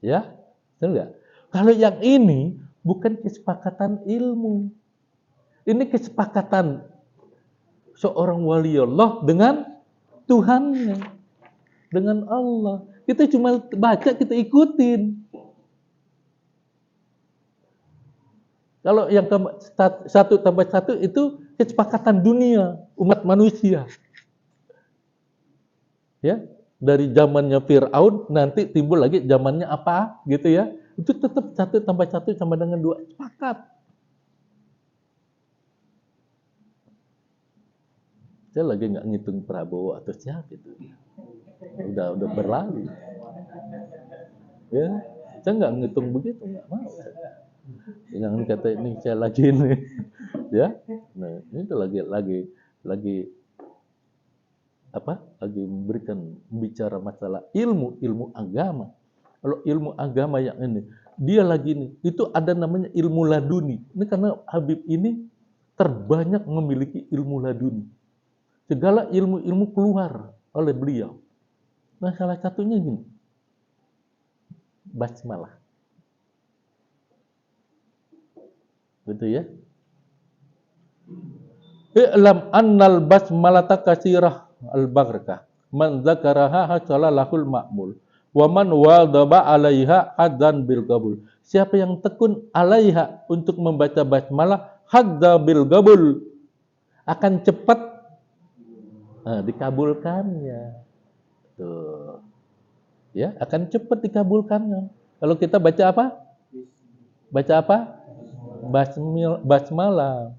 Ya? Betul nggak? Kalau yang ini bukan kesepakatan ilmu. Ini kesepakatan seorang wali Allah dengan Tuhannya. Dengan Allah. Kita cuma baca, kita ikutin. Kalau yang 1 tambah 1 itu kesepakatan dunia, umat manusia. Ya, dari zamannya Fir'aun nanti timbul lagi zamannya apa gitu ya. Itu tetap 1 tambah 1 sama dengan 2, sepakat. Saya lagi nggak ngitung Prabowo atau siapa itu. Udah berlalu. Ya, saya nggak ngitung begitu, nggak mau. Jangan kata ini saya lagi ini, ya. Nah, itu lagi apa? Lagi bicara masalah ilmu agama. Kalau ilmu agama yang ini, dia lagi ini, itu ada namanya ilmu laduni. Ini karena Habib ini terbanyak memiliki ilmu laduni. Segala ilmu-ilmu keluar oleh beliau. Nah, salah satunya gini. Basmalah. Gitu ya. I'lam annal basmalata kasirah al-barakah. Man dzakaraha hasala lahul ma'mul. Wa man wadaba 'alaiha hadzan bil qabul. Siapa yang tekun 'alaiha untuk membaca basmalah, hadza bil qabul, akan cepat dikabulkannya. Tuh. Ya, akan cepat dikabulkannya. Kalau kita baca apa? Baca apa? basmalah.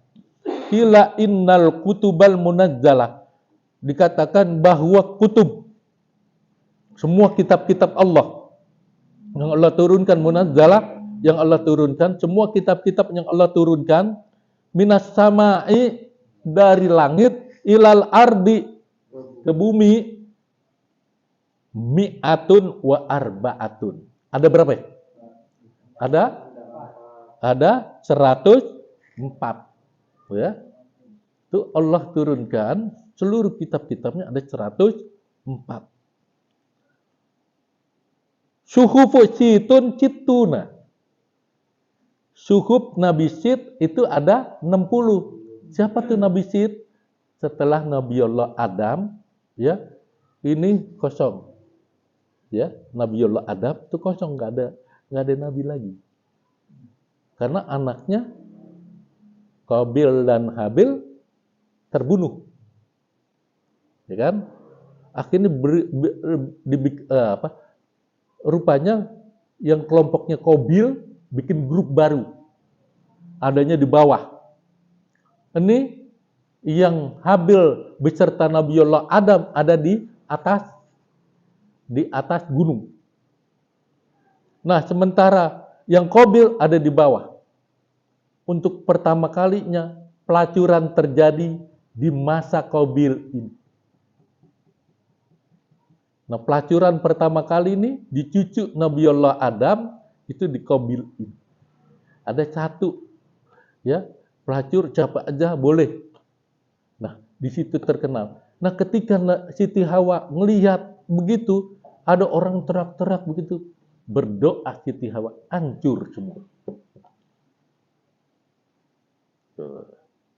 Kila innal kutubal munazzalah. Dikatakan bahwa kutub, semua kitab-kitab Allah yang Allah turunkan, munazzalah, yang Allah turunkan, semua kitab-kitab yang Allah turunkan, minas sama'i, dari langit, ilal ardi, ke bumi, mi'atun wa arba'atun. Ada berapa ya? Ada 104. Ya. Itu Allah turunkan seluruh kitab-kitabnya, ada 104. Suhufu Situn Cituna. Suhuf Nabi Sid itu ada 60. Siapa tuh Nabi Sid? Setelah Nabiullah Adam, ya, ini kosong. Ya, Nabiullah Adam itu kosong, nggak ada nabi lagi. Karena anaknya Qabil dan Habil terbunuh. Ya kan? Akhirnya rupanya yang kelompoknya Qabil bikin grup baru. Adanya di bawah. Ini yang Habil beserta Nabiullah Adam ada di atas gunung. Nah, sementara yang Qabil ada di bawah. Untuk pertama kalinya pelacuran terjadi di masa Qabil ini. Nah, pelacuran pertama kali ini di cucu Nabiullah Adam itu di Qabil ini. Ada satu, ya, pelacur siapa aja boleh. Nah, di situ terkenal. Nah, ketika Siti Hawa melihat begitu, ada orang teriak-teriak begitu, berdoa Siti Hawa, hancur semua.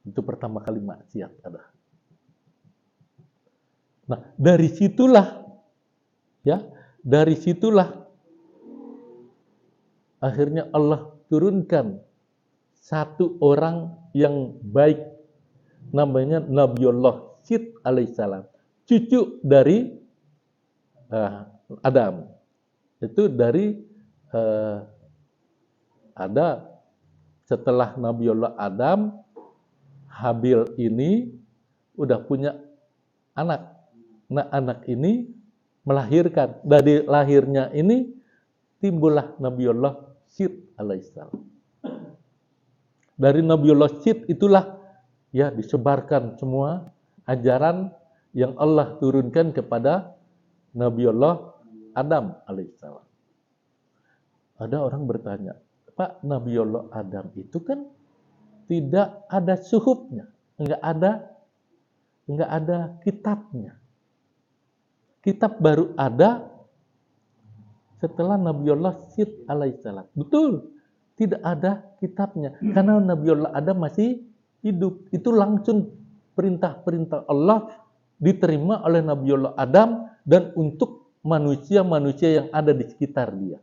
Itu pertama kali maksiat ada. Nah, dari situlah akhirnya Allah turunkan satu orang yang baik, namanya Nabiullah Syed alaihissalam, cucu dari Adam. Itu dari ada setelah Nabiullah Adam, Habil ini udah punya anak. Nah, anak ini melahirkan. Dari lahirnya ini timbullah Nabiullah Syed alaihissalam. Dari Nabiullah Syed itulah ya disebarkan semua ajaran yang Allah turunkan kepada Nabiullah Adam alaihissalam. Ada orang bertanya, Pak, Nabiullah Adam itu kan tidak ada suhufnya, enggak ada kitabnya. Kitab baru ada setelah Nabiullah Syed alaihissalam. Betul, tidak ada kitabnya karena Nabiullah Adam masih hidup. Itu langsung perintah-perintah Allah diterima oleh Nabiullah Adam dan untuk manusia-manusia yang ada di sekitar dia.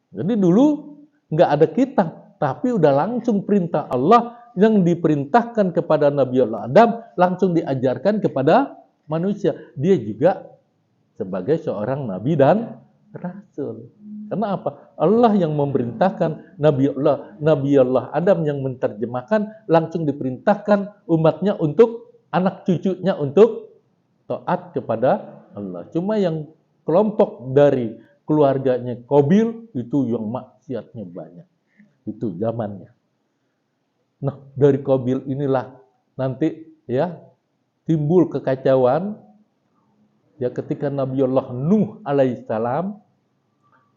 Jadi dulu nggak ada kitab, tapi udah langsung perintah Allah yang diperintahkan kepada Nabiullah Adam langsung diajarkan kepada manusia. Dia juga sebagai seorang nabi dan rasul. Karena apa? Allah yang memerintahkan, Nabiullah Adam yang menerjemahkan, langsung diperintahkan umatnya untuk anak cucunya untuk taat kepada Allah. Cuma yang kelompok dari keluarganya Qabil itu yang maksiatnya banyak. Itu zamannya. Nah, dari Qabil inilah nanti ya timbul kekacauan ya ketika Nabiullah Nuh alaihissalam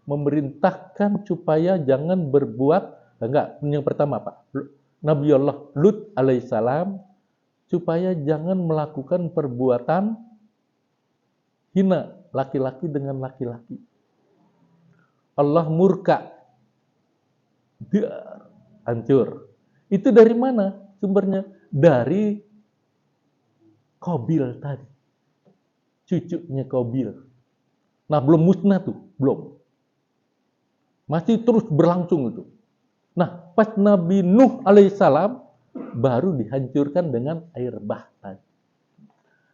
memerintahkan supaya jangan berbuat yang pertama Pak, Nabiullah Lut alaihissalam supaya jangan melakukan perbuatan hina laki-laki dengan laki-laki. Allah murka, dia hancur. Itu dari mana sumbernya? Dari Qabil tadi, cucunya Qabil. Nah, belum musnah tuh, belum. Masih terus berlangsung itu. Nah, pas Nabi Nuh alaihissalam baru dihancurkan dengan air bah tadi.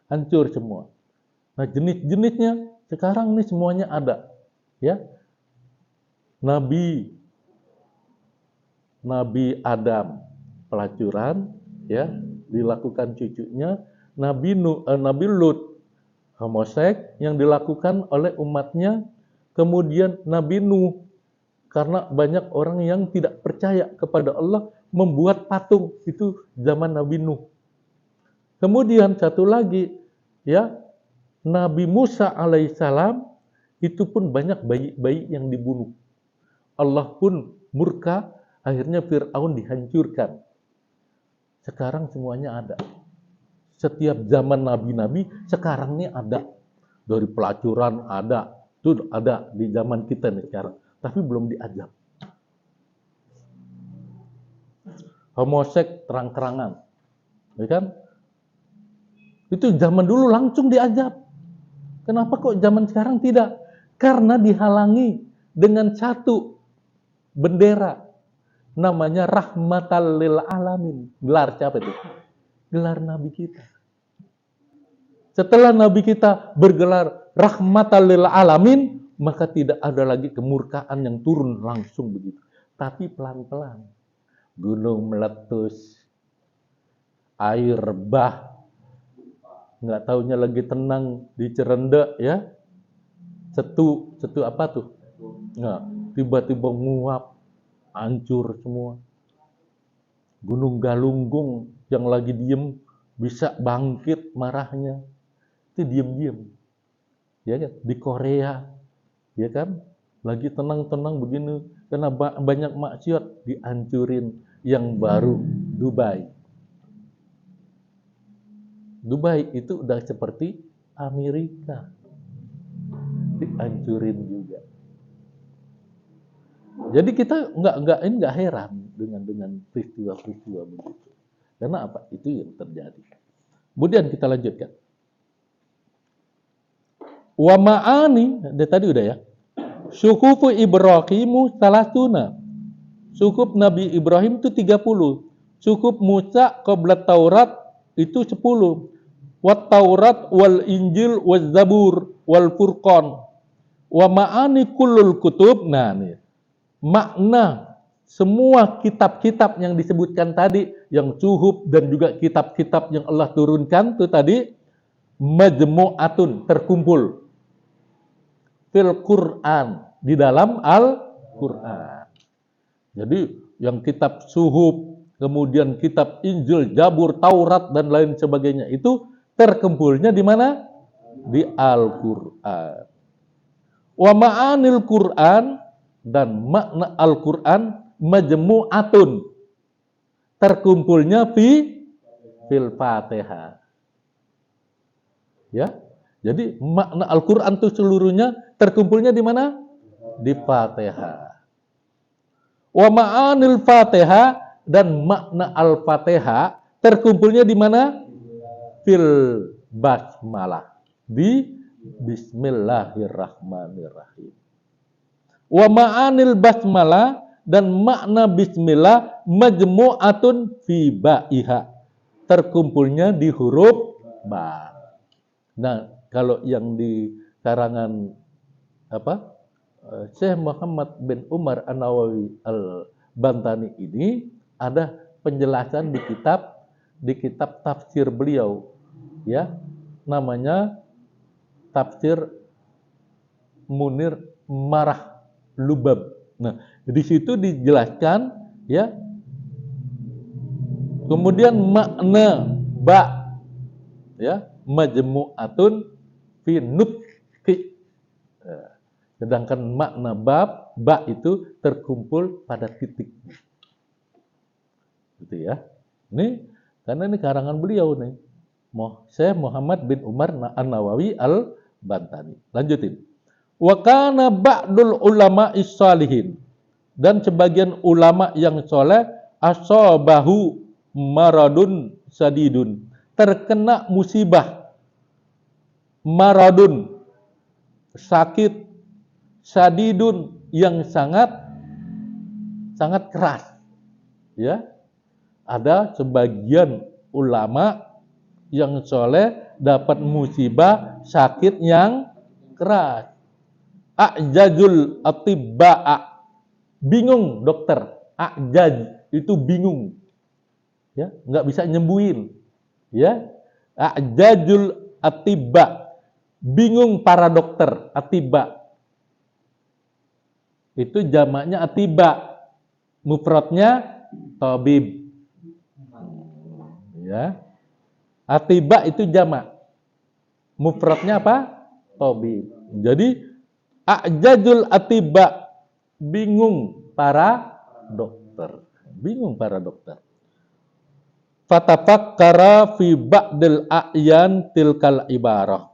Hancur semua. Nah, jenis-jenisnya sekarang nih semuanya ada, ya. Nabi Nabi Adam pelacuran, ya, dilakukan cucunya. Nabi Lut homoseks yang dilakukan oleh umatnya. Kemudian Nabi Nuh, karena banyak orang yang tidak percaya kepada Allah, membuat patung. Itu zaman Nabi Nuh. Kemudian satu lagi, ya, Nabi Musa alaihissalam, itu pun banyak bayi-bayi yang dibunuh. Allah pun murka, akhirnya Fir'aun dihancurkan. Sekarang semuanya ada. Setiap zaman nabi-nabi, sekarang ini ada. Dari pelacuran ada. Itu ada di zaman kita nih sekarang. Tapi belum diajab. Homoseks terang-terangan. Ya kan? Itu zaman dulu langsung diajab. Kenapa kok zaman sekarang tidak? Karena dihalangi dengan satu bendera. Namanya rahmatal lil alamin. Gelar siapa itu? Gelar Nabi kita. Setelah Nabi kita bergelar rahmatal lil alamin, maka tidak ada lagi kemurkaan yang turun langsung begitu. Tapi pelan-pelan. Gunung meletus, air bah, nggak taunya lagi tenang di Cerende, ya. Cetu apa tuh? Nah, tiba-tiba nguap, hancur semua. Gunung Galunggung yang lagi diem bisa bangkit marahnya. Itu diem-diem. Ya kan? Di Korea, ya kan? Lagi tenang-tenang begini karena banyak maksiat dihancurin. Yang baru Dubai. Dubai itu udah seperti Amerika. Dihancurin juga. Jadi kita nggak heran dengan peristiwa-peristiwa begitu. Karena apa? Itu yang terjadi. Kemudian kita lanjutkan. Wa ma'ani, tadi udah ya. Syukufu Ibrahimu salatuna. Sukup Nabi Ibrahim itu 30. Sukup Musa qabla Taurat itu 10. Wat Taurat wal Injil wal Zabur wal Furqan. Wa ma'ani kullul kutub. Nah, nih. Makna semua kitab-kitab yang disebutkan tadi, yang suhuf dan juga kitab-kitab yang Allah turunkan itu tadi, majmu'atun, terkumpul fil Quran, di dalam Al-Quran. Jadi yang kitab suhuf, kemudian kitab Injil, Zabur, Taurat dan lain sebagainya itu terkumpulnya di mana? Di Al-Qur'an. Wa ma'anil Qur'an, dan makna Al-Qur'an majmu'atun, terkumpulnya fil Fatihah. Ya. Jadi makna Al-Qur'an itu seluruhnya terkumpulnya di mana? Di Fatihah. Wa ma'anil Fatihah, dan makna Al-Fatihah terkumpulnya di mana? Fil basmalah, di Bismillahirrahmanirrahim. Wa ma'anil basmalah, dan makna bismillah majmu'atun fi ba'iha, terkumpulnya di huruf ba. Nah, kalau yang di karangan apa? Syekh Muhammad bin Umar An-Nawawi Al-Bantani ini ada penjelasan di kitab tafsir beliau, ya, namanya Tafsir Munir Marah Lubab. Nah, di situ dijelaskan, ya. Kemudian makna ba, ya, majmu'atun fi nutqi. Sedangkan makna ba itu terkumpul pada titik. Gitu ya. Ini karena ini karangan beliau nih. Syekh Muhammad bin Umar An-Nawawi Al-Bantani. Lanjutin. Wa kana ba'dul ulama'is shalihin, dan sebagian ulama yang soleh asabahu maradun sadidun, terkena musibah, maradun, sakit, sadidun, yang sangat keras. Ya, ada sebagian ulama yang soleh dapat musibah sakit yang keras. A'jazul atibba'a, bingung dokter. A'jaj itu bingung. Ya, nggak bisa nyembuhin. Ya. A'jajul atibba, bingung para dokter, atibba. Itu jamaknya atibba. Mufradnya tabib. Ya. Atibba itu jamak. Mufradnya apa? Tabib. Jadi a'jajul atibba, bingung para dokter. Bingung para dokter. Fatafakkara fi ba'dil a'yan tilkal ibarah.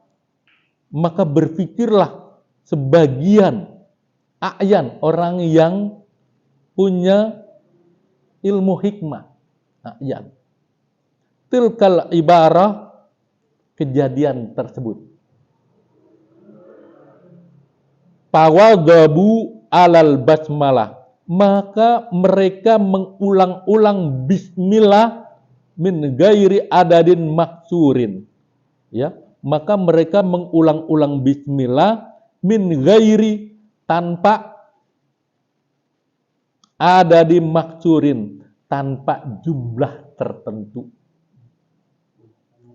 Maka berpikirlah sebagian a'yan, orang yang punya ilmu hikmah. A'yan. Tilkal ibarah, kejadian tersebut. Pawagabu alal basmalah. Maka mereka mengulang-ulang bismillah min gairi adadin maksurin. Ya, maka mereka mengulang-ulang bismillah min gairi, tanpa adadin maksurin, tanpa jumlah tertentu.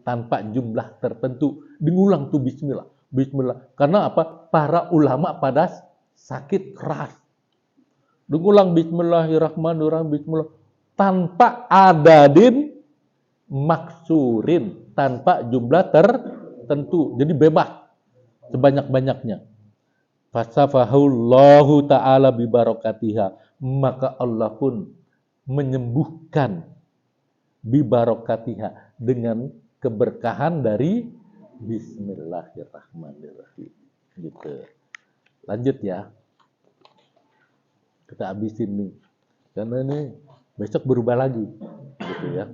Tanpa jumlah tertentu, diulang tuh bismillah. Bismillah. Karena apa? Para ulama pada sakit keras. Diulang bismillahirrahmanirrahim, bismillah tanpa adadin maksurin, tanpa jumlah tertentu. Jadi bebas sebanyak-banyaknya. Fasafahullahu ta'ala bibarakatiha. Maka Allah pun menyembuhkan bibarakatiha, dengan keberkahan dari bismillahirrahmanirrahim. Gitu. Lanjut ya. Kita habisin nih. Karena ini besok berubah lagi. Gitu ya.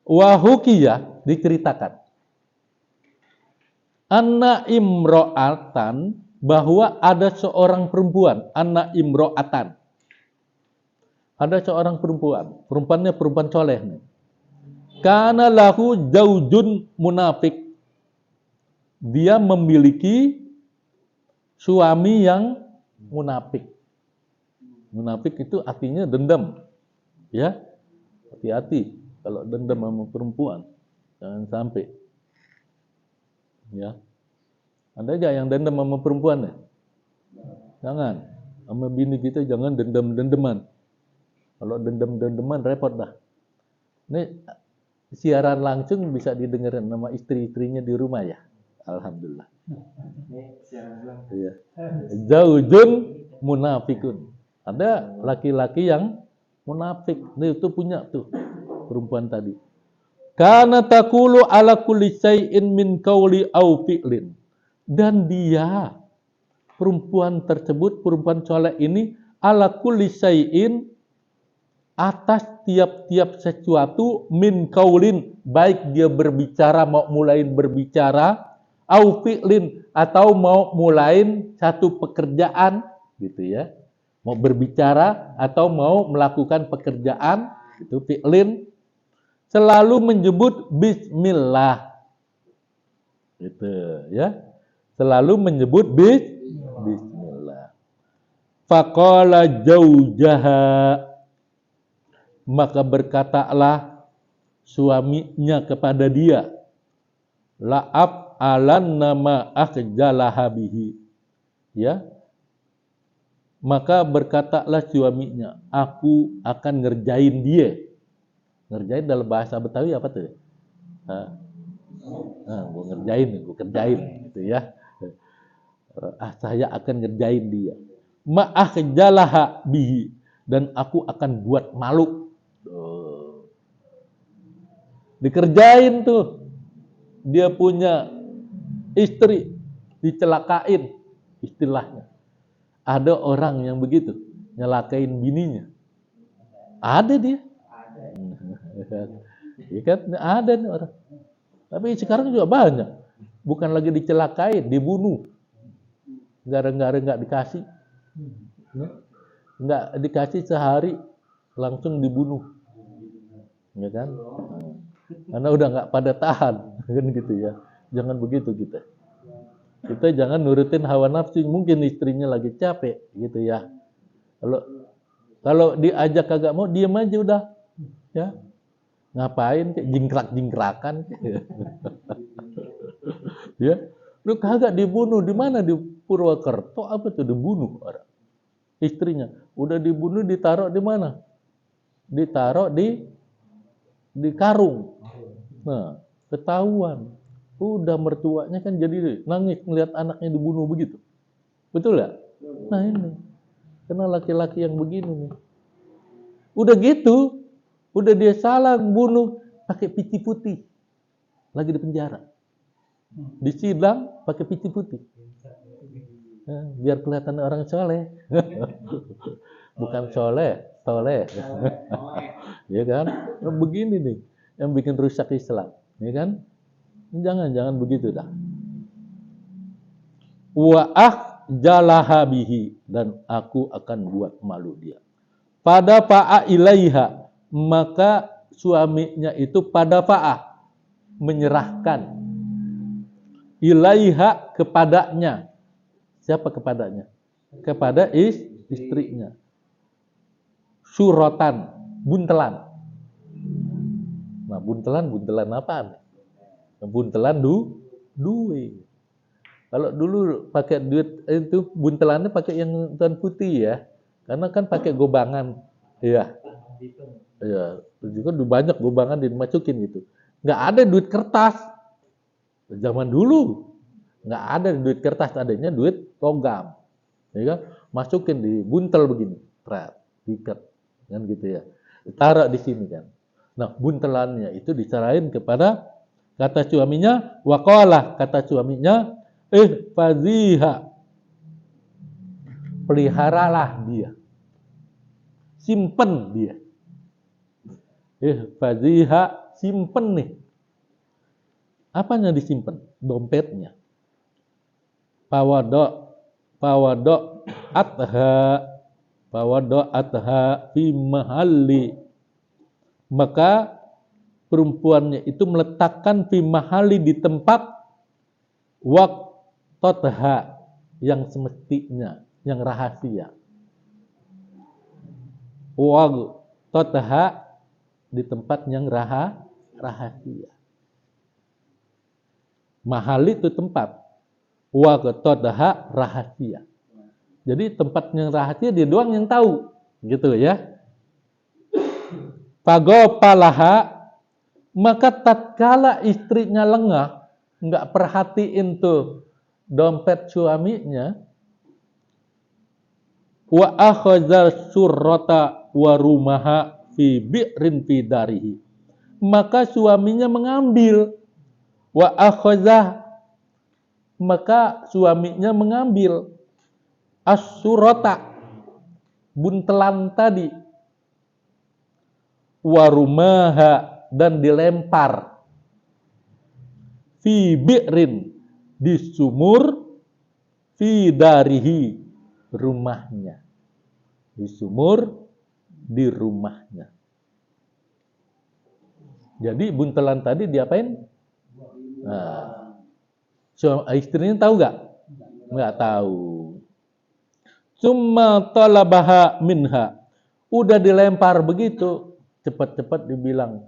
Wahukiyah, diceritakan. Anna imro'atan, bahwa ada seorang perempuan. Anna imro'atan. Ada seorang perempuan. Perempuannya perempuan soleh nih. Kana lahu zaujun munafik. Dia memiliki suami yang munafik. Munafik itu artinya dendam. Ya. Hati-hati kalau dendam sama perempuan. Jangan sampai. Ya. Ada aja yang dendam sama perempuan ya? Jangan. Sama bini kita jangan dendam-dendaman. Kalau dendam-dendaman repot dah. Ini siaran langsung bisa didengarin sama istri-istrinya di rumah ya. Alhamdulillah. Iya. Zaujun munafikun. Ada laki-laki yang munafik. Dia itu punya tuh perempuan tadi. Kana taqulu ala kulli syai'in min qauli au fi'lin. Dan dia, perempuan tersebut, perempuan soleh ini, ala kulli syai'in, atas tiap-tiap sesuatu, min qaulin, baik dia berbicara, mau mulain berbicara, au fi'lin, atau mau mulain satu pekerjaan, gitu ya. Mau berbicara atau mau melakukan pekerjaan, itu fi'lin, selalu menyebut bismillah. Gitu ya. Selalu menyebut bismillah. Faqala zaujaha, maka berkatalah suaminya kepada dia, la'ab alan nama akhjalaha bihi. Ya. Maka berkatalah suaminya, aku akan ngerjain dia. Ngerjain dalam bahasa Betawi apa tuh? Gue ngerjain, gue kerjain gitu ya. Saya akan ngerjain dia. Ma'akhjalaha bihi, dan aku akan buat malu. Dikerjain tuh. Dia punya istri, dicelakain istilahnya. Ada orang yang begitu, nyelakain bininya. Ada dia. Ya kan, ada nih orang. Tapi sekarang juga banyak. Bukan lagi dicelakain, dibunuh. Gara-gara nggak dikasih. Nggak dikasih sehari, langsung dibunuh. Ya kan? Karena udah nggak pada tahan. Kan gitu ya. Jangan begitu kita. Kita jangan nurutin hawa nafsu. Mungkin istrinya lagi capek gitu ya. Kalau Kalau diajak kagak mau, diam aja udah. Ya. Ngapain kayak jingkrak-jingkrakan. Ya. Lu kagak dibunuh di mana, di Purwokerto apa tuh dibunuh orang. Istrinya udah dibunuh, ditaruh di mana? Ditaruh di karung. Nah, ketahuan. Udah mertuanya kan jadi nangis melihat anaknya dibunuh begitu. Betul ya? Nah ini. Karena laki-laki yang begini nih. Udah gitu, udah dia salah bunuh pakai peci putih. Lagi di penjara. Disidang pakai peci putih. Nah, biar kelihatan orang soleh. Bukan soleh. Ya kan? Nah, begini nih yang bikin rusak Islam. Ya kan? Jangan begitu dah. Wa jalaha bihi, dan aku akan buat malu dia. Pada fa'a ilaiha, maka suaminya itu pada fa'a, menyerahkan ilaiha kepadanya. Siapa kepadanya? Kepada istrinya. Suratan, buntelan. Nah, buntelan apaan? Buntelan duit. Kalau dulu pakai duit itu buntelannya pakai yang tuan putih ya. Karena kan pakai gobangan. Iya. Iya, juga banyak gobangan dimasukin gitu. Nggak ada duit kertas. Zaman dulu nggak ada duit kertas, adanya duit logam. Ya kan? Masukin di buntel begini, diikat kan gitu ya. Taruh di sini kan. Nah, buntelannya itu diserahin kepada kata suaminya, waqalah, kata suaminya, faziha, peliharalah dia, simpen dia. Faziha, simpen nih. Apanya disimpan? Dompetnya. Pawado atha fi mahalli. Maka perempuannya itu meletakkan fi mahalli, di tempat waqtotha, yang semestinya, yang rahasia. Waqtotha, di tempat yang rahasia. Mahali itu tempat, waqtotha rahasia. Jadi tempat yang rahasia dia doang yang tahu, gitu ya. Fagopalaha, maka tatkala istrinya lengah, nggak perhatiin tuh dompet suaminya, wa akhadha surrata wa rumaha fi bi'rin fi darihi, maka suaminya mengambil, wa akhadha, maka suaminya mengambil as-surrata, buntelan tadi, wa rumaha, dan dilempar, fi bi'rin, di sumur, fi darihi, rumahnya, di sumur, di rumahnya. Jadi buntelan tadi diapain? Nah, istrinya tahu nggak? Nggak tahu. Summa talabaha minha, udah dilempar begitu, cepat-cepat dibilang,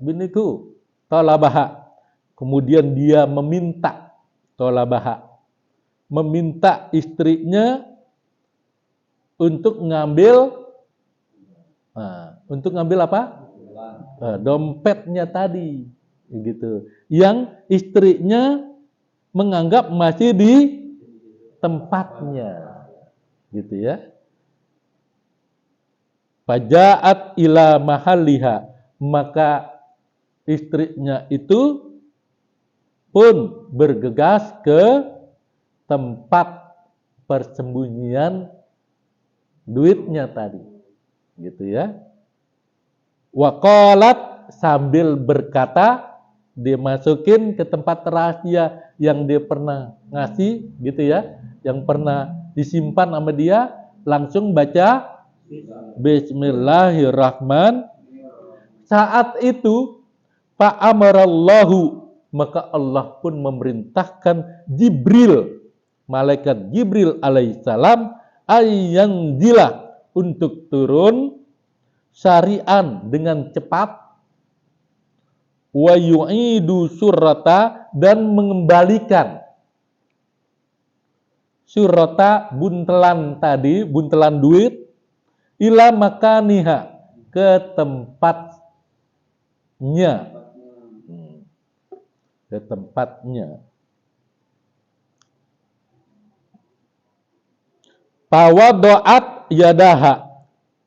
biniku, talabaha. Kemudian dia meminta, talabaha, meminta istrinya untuk ngambil, untuk ngambil apa? Dompetnya tadi, gitu. Yang istrinya menganggap masih di tempatnya, gitu ya. Faja'at ila mahalliha, maka istrinya itu pun bergegas ke tempat persembunyian duitnya tadi, gitu ya. Waqalat, sambil berkata, dia masukin ke tempat rahasia yang dia pernah ngasih, gitu ya, yang pernah disimpan sama dia, langsung baca Bismillahirrahmanirrahim. Saat itu fa'amarallahu, maka Allah pun memerintahkan Jibril, malaikat Jibril alaihissalam, ayyanzila, untuk turun syari'an dengan cepat, wa yu'idu surrata dan mengembalikan surrata buntelan tadi, buntelan duit, ila makaniha ke tempatnya. Ke tempatnya. Fawadoat yadaha,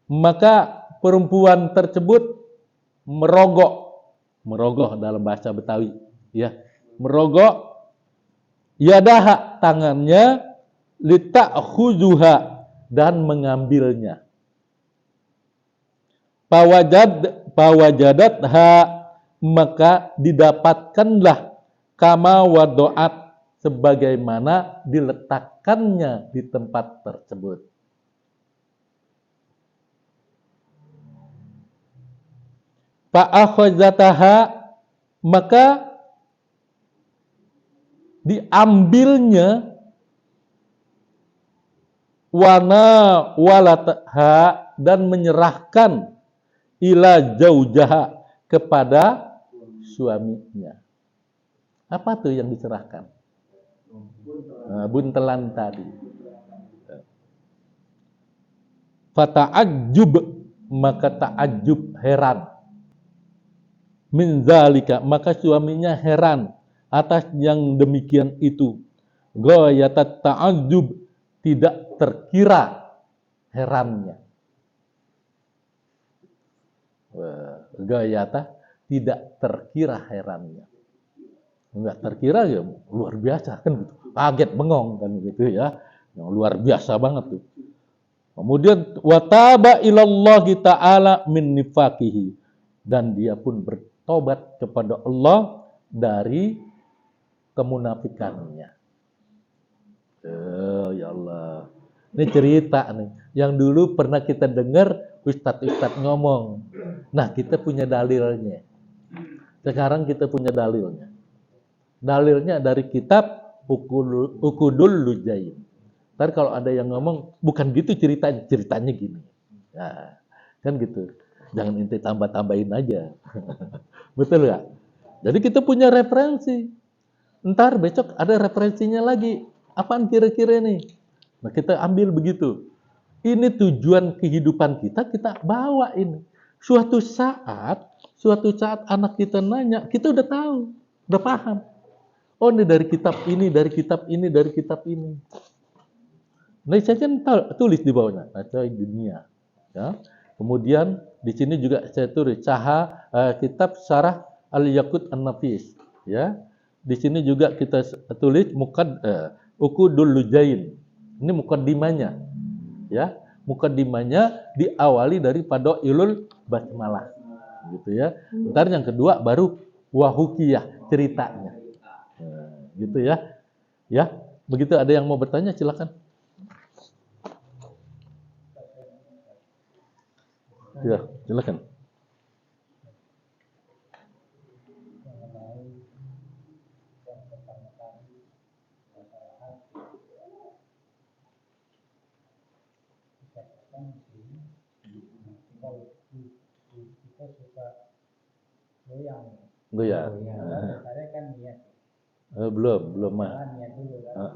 maka perempuan tersebut merogoh dalam bahasa Betawi, ya, merogoh yadaha tangannya, litakhuzuha dan mengambilnya. Fawajadatha, maka didapatkanlah kama wadoat, sebagaimana diletakkannya di tempat tersebut. Fa'akhazataha, maka diambilnya, wana walataha, dan menyerahkan ila zaujaha, kepada suaminya. Apa tuh yang diserahkan? Buntelan tadi. Fata'ajjub, maka ta'ajjub, heran. Min zalika, maka suaminya heran atas yang demikian itu. Ghayatat ta'ajjub, tidak terkira herannya. Gayata, tidak terkira herannya. Enggak terkira ya luar biasa kan gitu. Kaget bengong kan gitu ya. Yang luar biasa banget tuh. Kemudian wataba ilallahi ta'ala min nifaqihi, dan dia pun bertobat kepada Allah dari kemunafikannya. Ya Allah. Ini cerita nih yang dulu pernah kita dengar ustadz ngomong. Nah, kita punya dalilnya. Sekarang kita punya dalilnya. Dalilnya dari kitab Ukudul Lujain. Ntar kalau ada yang ngomong, bukan gitu ceritanya gini. Nah, kan gitu. Jangan inti tambah-tambahin aja. Betul nggak? Jadi kita punya referensi. Ntar besok ada referensinya lagi. Apaan kira-kira nih? Nah, kita ambil begitu. Ini tujuan kehidupan kita bawa ini. Suatu saat anak kita nanya, kita udah tahu, udah paham. Oh, ini dari kitab ini, dari kitab ini, dari kitab ini. Nah, saya kan tulis di bawahnya, Naca Dunia. Ya. Kemudian di sini juga saya tulis kitab Syarah Al-Yaqut An-Nafis. Ya. Di sini juga kita tulis Ukudul Lujain. Ini mukaddimanya. Ya, mukaddimanya diawali dari Padoilul Basmalah. Gitu ya. Ntar yang kedua baru Wahukiyah, ceritanya. Gitu ya. Ya, begitu ada yang mau bertanya silakan. Ya, silakan. Kita suka goyang. Goyang. Saya kan niat. Belum mah. Niat dulu kan.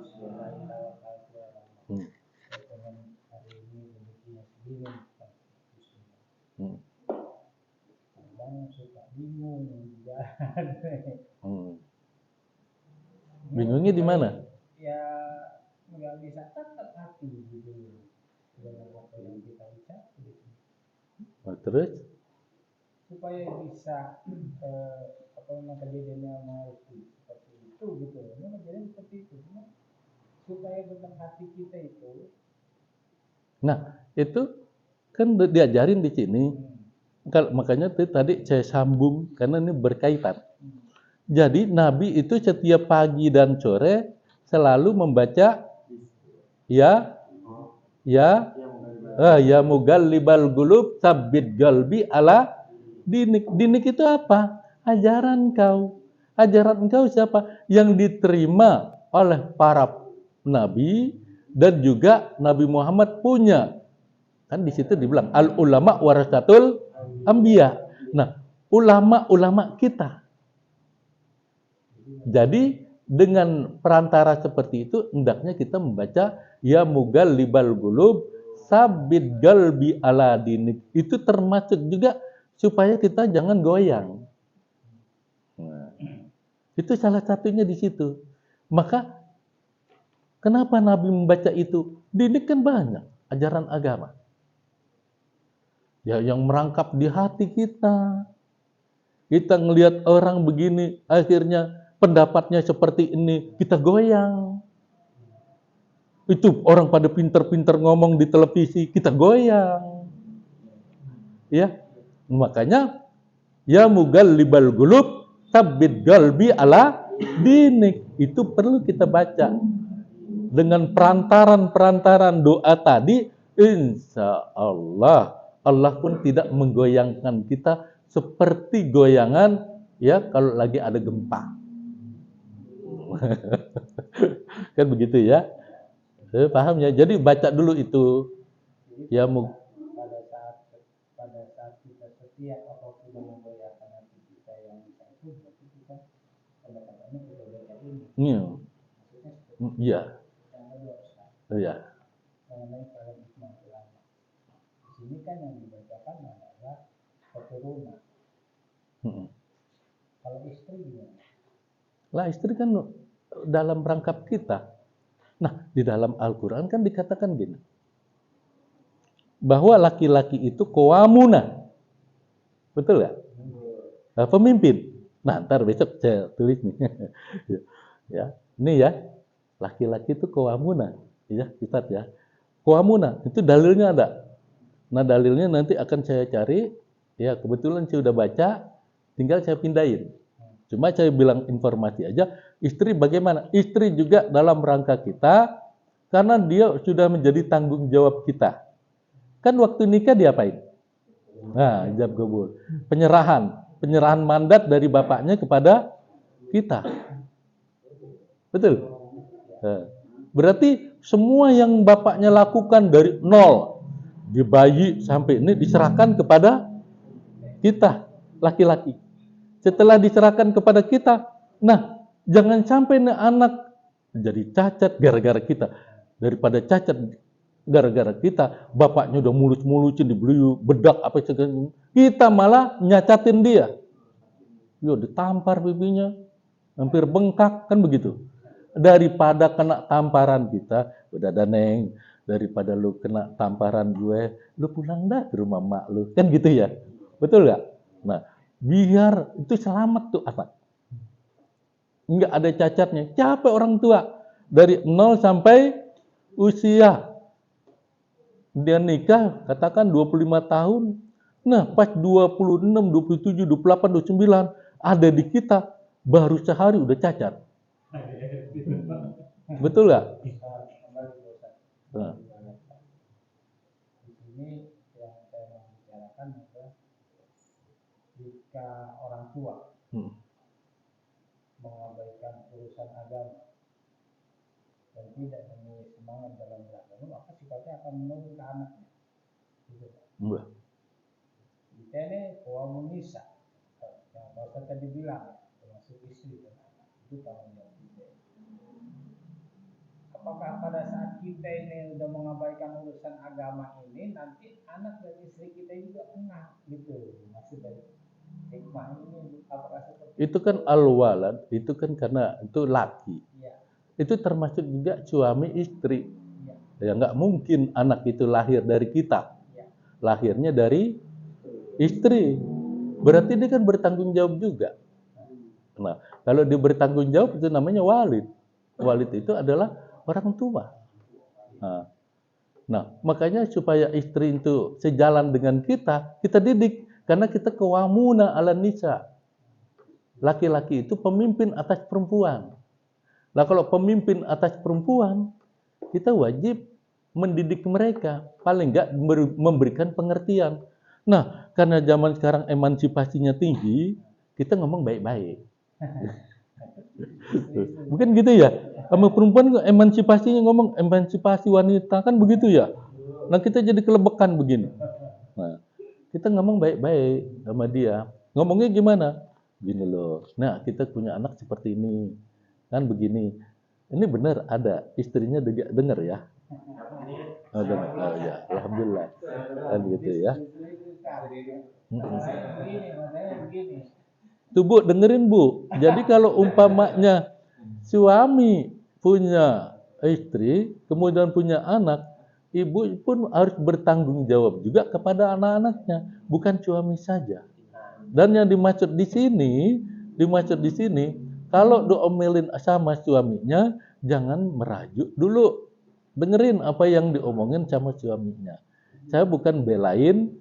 Dengan hari ini begini segini. Kadang suka bingung. Bingungnya di mana? Ya nggak bisa tetap hati gitu. Dengan apa yang kita ucap. Terus? Supaya bisa kejadiannya mau seperti itu gitu. Memang kejadian seperti itu. Supaya tentang hati kita itu. Nah, itu kan diajarin di sini. Makanya tadi saya sambung karena ini berkaitan. Jadi Nabi itu setiap pagi dan sore selalu membaca ya mugallibal qulub tsabbit qalbi ala dinik. Dinik itu apa? Ajaran kau. Ajaran engkau siapa? Yang diterima oleh para nabi dan juga Nabi Muhammad punya Kan di situ dibilang al ulama warasatul anbiya. Nah, ulama-ulama kita. Jadi dengan perantara seperti itu hendaknya kita membaca ya mugallibal qulub sabit galbi ala dinik. Itu termasuk juga supaya kita jangan goyang. Nah, itu salah satunya di situ. Maka kenapa Nabi membaca itu? Dinik kan banyak ajaran agama. Ya yang merangkap di hati kita. Kita ngelihat orang begini, akhirnya pendapatnya seperti ini, kita goyang. Itu orang pada pinter-pinter ngomong di televisi, kita goyang. Ya, makanya ya mugallibal qulub tsabbit qalbi ala dinik. Itu perlu kita baca. Dengan perantaran-perantaran doa tadi, insya Allah pun tidak menggoyangkan kita seperti goyangan ya kalau lagi ada gempa. Kan begitu ya. Paham ya? Jadi baca dulu itu. Ya pada saat kita setiap apapun yang menggoyahkan hati kita yang bisa itu berarti kita pendekatannya kita baca ini. Iya. Yang kedua Ustaz. Iya. Mengenai kalau hikmah ulama. Di sini kan yang dibacakan adalah keturunan. Kalau istri gimana? Lah istri kan dalam rangkap kita. Nah, di dalam Al-Quran kan dikatakan gini. Bahwa laki-laki itu qawwamuna. Betul ya? Pemimpin. Nah, ntar besok saya tulis nih. Ya, ini ya. Laki-laki itu qawwamuna. Ya, Ustaz ya. Qawwamuna, itu dalilnya ada. Nah, dalilnya nanti akan saya cari. Ya, kebetulan saya udah baca. Tinggal saya pindahin. Cuma saya bilang informasi aja, istri bagaimana? Istri juga dalam rangka kita, karena dia sudah menjadi tanggung jawab kita. Kan waktu nikah diapain? Nah, ijab qabul. Penyerahan mandat dari bapaknya kepada kita. Betul? Berarti semua yang bapaknya lakukan dari nol, di bayi sampai ini diserahkan kepada kita, laki-laki. Setelah diserahkan kepada kita, nah jangan sampai nih anak jadi cacat gara-gara kita. Daripada cacat gara-gara kita, bapaknya udah mulus-mulusin, dibeli bedak apa segala, kita malah nyacatin dia. Yo, ditampar pipinya, hampir bengkak, kan begitu. Daripada kena tamparan kita, udah ada Neng, daripada lu kena tamparan gue, lu pulang dah ke rumah mak lu, kan gitu ya. Betul nggak? Nah, biar itu selamat tuh apa? Enggak ada cacatnya. Capek orang tua dari 0 sampai usia dia nikah katakan 25 tahun. Nah, pas 26, 27, 28, 29 ada di kita baru sehari udah cacat. Betul nggak? Nah. Di sini yang saya mau bicarakan adalah jika orang tua mengabaikan urusan agama dan tidak memiliki semangat dalam beragama, maka sifatnya akan menurun ke anaknya. Gitu. Kita ini qawwamun nisa, yang Bapak tadi bilang, termasuk istri dan anak, itu tanggung jawab kita. Apakah pada saat kita ini sudah mengabaikan urusan agama ini, nanti anak dan istri kita juga kena, gitu maksud dari hikmah ini? Apakah seperti itu kan al-walad, itu kan karena itu laki. Ya. Itu termasuk juga suami istri. Ya nggak mungkin anak itu lahir dari kita. Ya. Lahirnya dari istri. Berarti dia kan bertanggung jawab juga. Nah, kalau dia bertanggung jawab itu namanya walid. Walid itu adalah orang tua. Nah, makanya supaya istri itu sejalan dengan kita didik. Karena kita qawwamuna 'alan nisa. Laki-laki itu pemimpin atas perempuan. Nah, kalau pemimpin atas perempuan, kita wajib mendidik mereka. Paling enggak memberikan pengertian. Nah, karena zaman sekarang emansipasinya tinggi, kita ngomong baik-baik. Bukan gitu ya? Sama perempuan emansipasinya ngomong emansipasi wanita, kan begitu ya? Nah kita jadi kelebekan begini. Nah, kita ngomong baik-baik sama dia. Ngomongnya gimana? Gini loh. Nah, kita punya anak seperti ini. Kan begini. Ini benar ada. Istrinya dengar ya. Oh, dengar. Oh ya, alhamdulillah. Kan gitu ya. Begini. Tuh Bu, dengerin Bu. Jadi kalau umpamanya suami punya istri, kemudian punya anak, ibu pun harus bertanggung jawab juga kepada anak-anaknya, bukan suami saja. Dan yang dimaksud di sini, kalau diomelin sama suaminya, jangan merajuk dulu. Dengerin apa yang diomongin sama suaminya. Saya bukan belain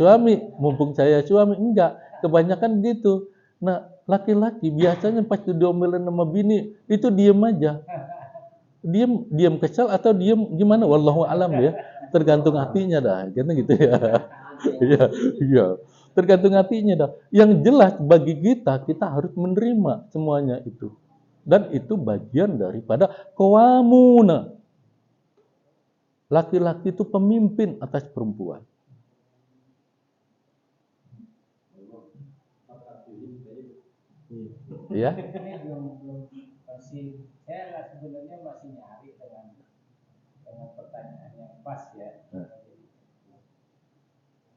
suami, mumpung saya suami, enggak. Kebanyakan gitu. Nah, laki-laki biasanya pasti diomelin sama bini, itu diem aja. Diam kesal atau diam gimana, wallahu alam ya, tergantung hatinya dah kan gitu ya. Iya, iya, tergantung hatinya dah. Yang jelas bagi kita harus menerima semuanya itu, dan itu bagian daripada qawamuna. Laki-laki itu pemimpin atas perempuan ya. Ini belum masih, saya sebenarnya masih nyari dengan pertanyaan yang pas ya.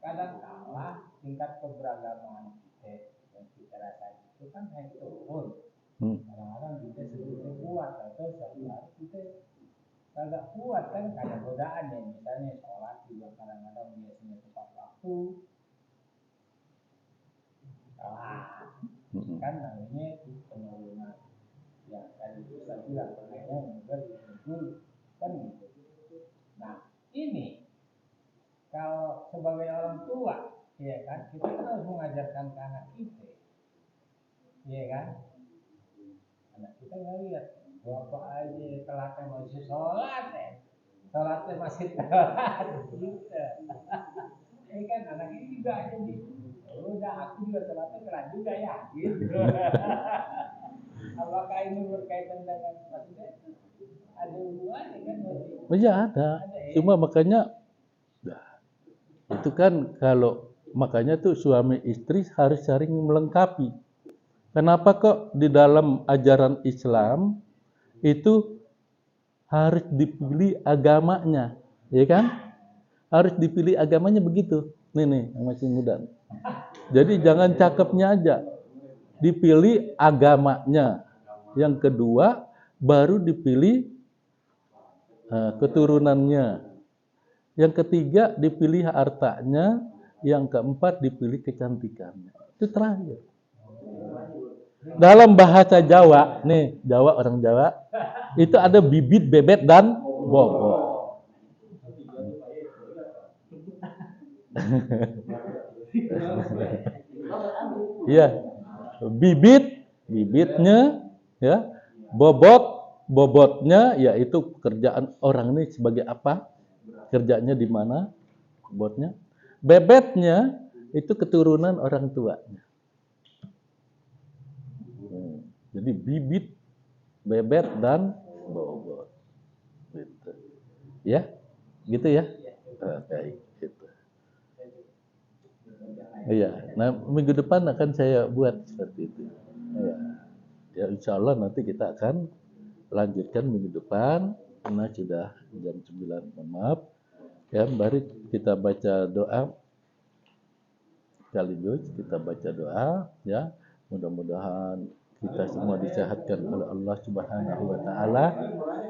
Kadang kala tingkat keberagaman kita yang kita rasakan itu kan naik turun. Kadang-kadang kita sebetulnya kuat atau suatu hari kita agak kuat kan, ada godaan ya, misalnya sholat juga kadang-kadang biasanya tepat waktu salah kan, namanya penurunan yang tadi itu saya bilang makanya mudah muncul kan gitu. Nah ini kalau sebagai orang tua ya kan, kita kan harus mengajarkan ke anak kita ya kan. Anak kita nggak lihat bapak aja telatnya masih sholat ya, sholatnya masih telat gitu. Ini kan anak ini juga jadi udah aku juga sholatnya telat juga ya gitu. Apakah ini berkaitan dengan maksudnya ada hubungannya kan? Oh iya ada. Cuma makanya itu kan kalau makanya tuh suami istri harus saling melengkapi. Kenapa kok di dalam ajaran Islam itu harus dipilih agamanya, ya kan? Harus dipilih agamanya begitu. Nih yang masih muda. Jadi jangan cakepnya aja, dipilih agamanya. Yang kedua baru dipilih keturunannya. Yang ketiga dipilih hartanya. Yang keempat dipilih kecantikannya. Itu terakhir. Dalam bahasa Jawa, nih Jawa, orang Jawa, itu ada bibit, bebet, dan bobot. Iya, bibitnya, ya, bobotnya, yaitu pekerjaan orang ini sebagai apa, kerjanya di mana, bobotnya. Bebetnya itu keturunan orang tuanya. Jadi bibit, bebet, dan bobot. Gitu. Ya, gitu ya. Baik, gitu. Iya. Nah, minggu depan akan saya buat seperti itu. Ya, ya insya Allah nanti kita akan lanjutkan minggu depan. Karena sudah jam 9, mohon maaf. Ya, mari kita baca doa. Sekaligus kita baca doa, ya. Mudah-mudahan kita semua disehatkan oleh Allah Subhanahu wa taala,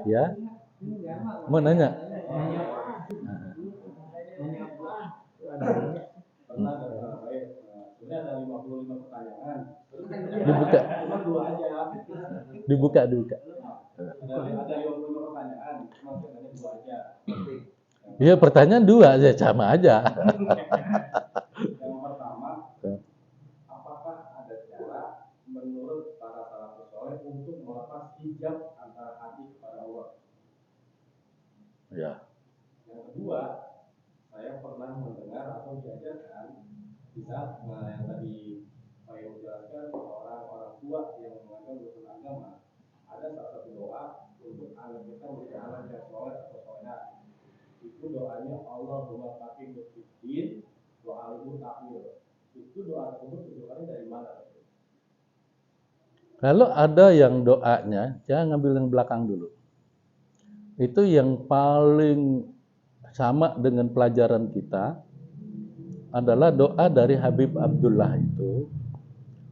ya. Mau nanya? Dibuka. Dibuka. Iya, pertanyaan 2 aja, sama aja. Yang pertama, apakah ada cara menurut para salafus saleh untuk melepas hijab antara hati kepada Allah? Ya. Yang kedua, saya pernah mendengar atau diajarkan bisa yang tadi saya menjelaskan orang-orang tua yang mengajar urusan agama, ada salah satu doa untuk anak kita menjadi anak yang soleh atau soleha. Itu doanya Allahumma faqihhu fiddin wa alimhu ta'wil. Itu doa tersebut tujuannya dari mana? Kalau ada yang doanya, jangan ngambil yang belakang dulu. Itu yang paling sama dengan pelajaran kita adalah doa dari Habib Abdullah itu.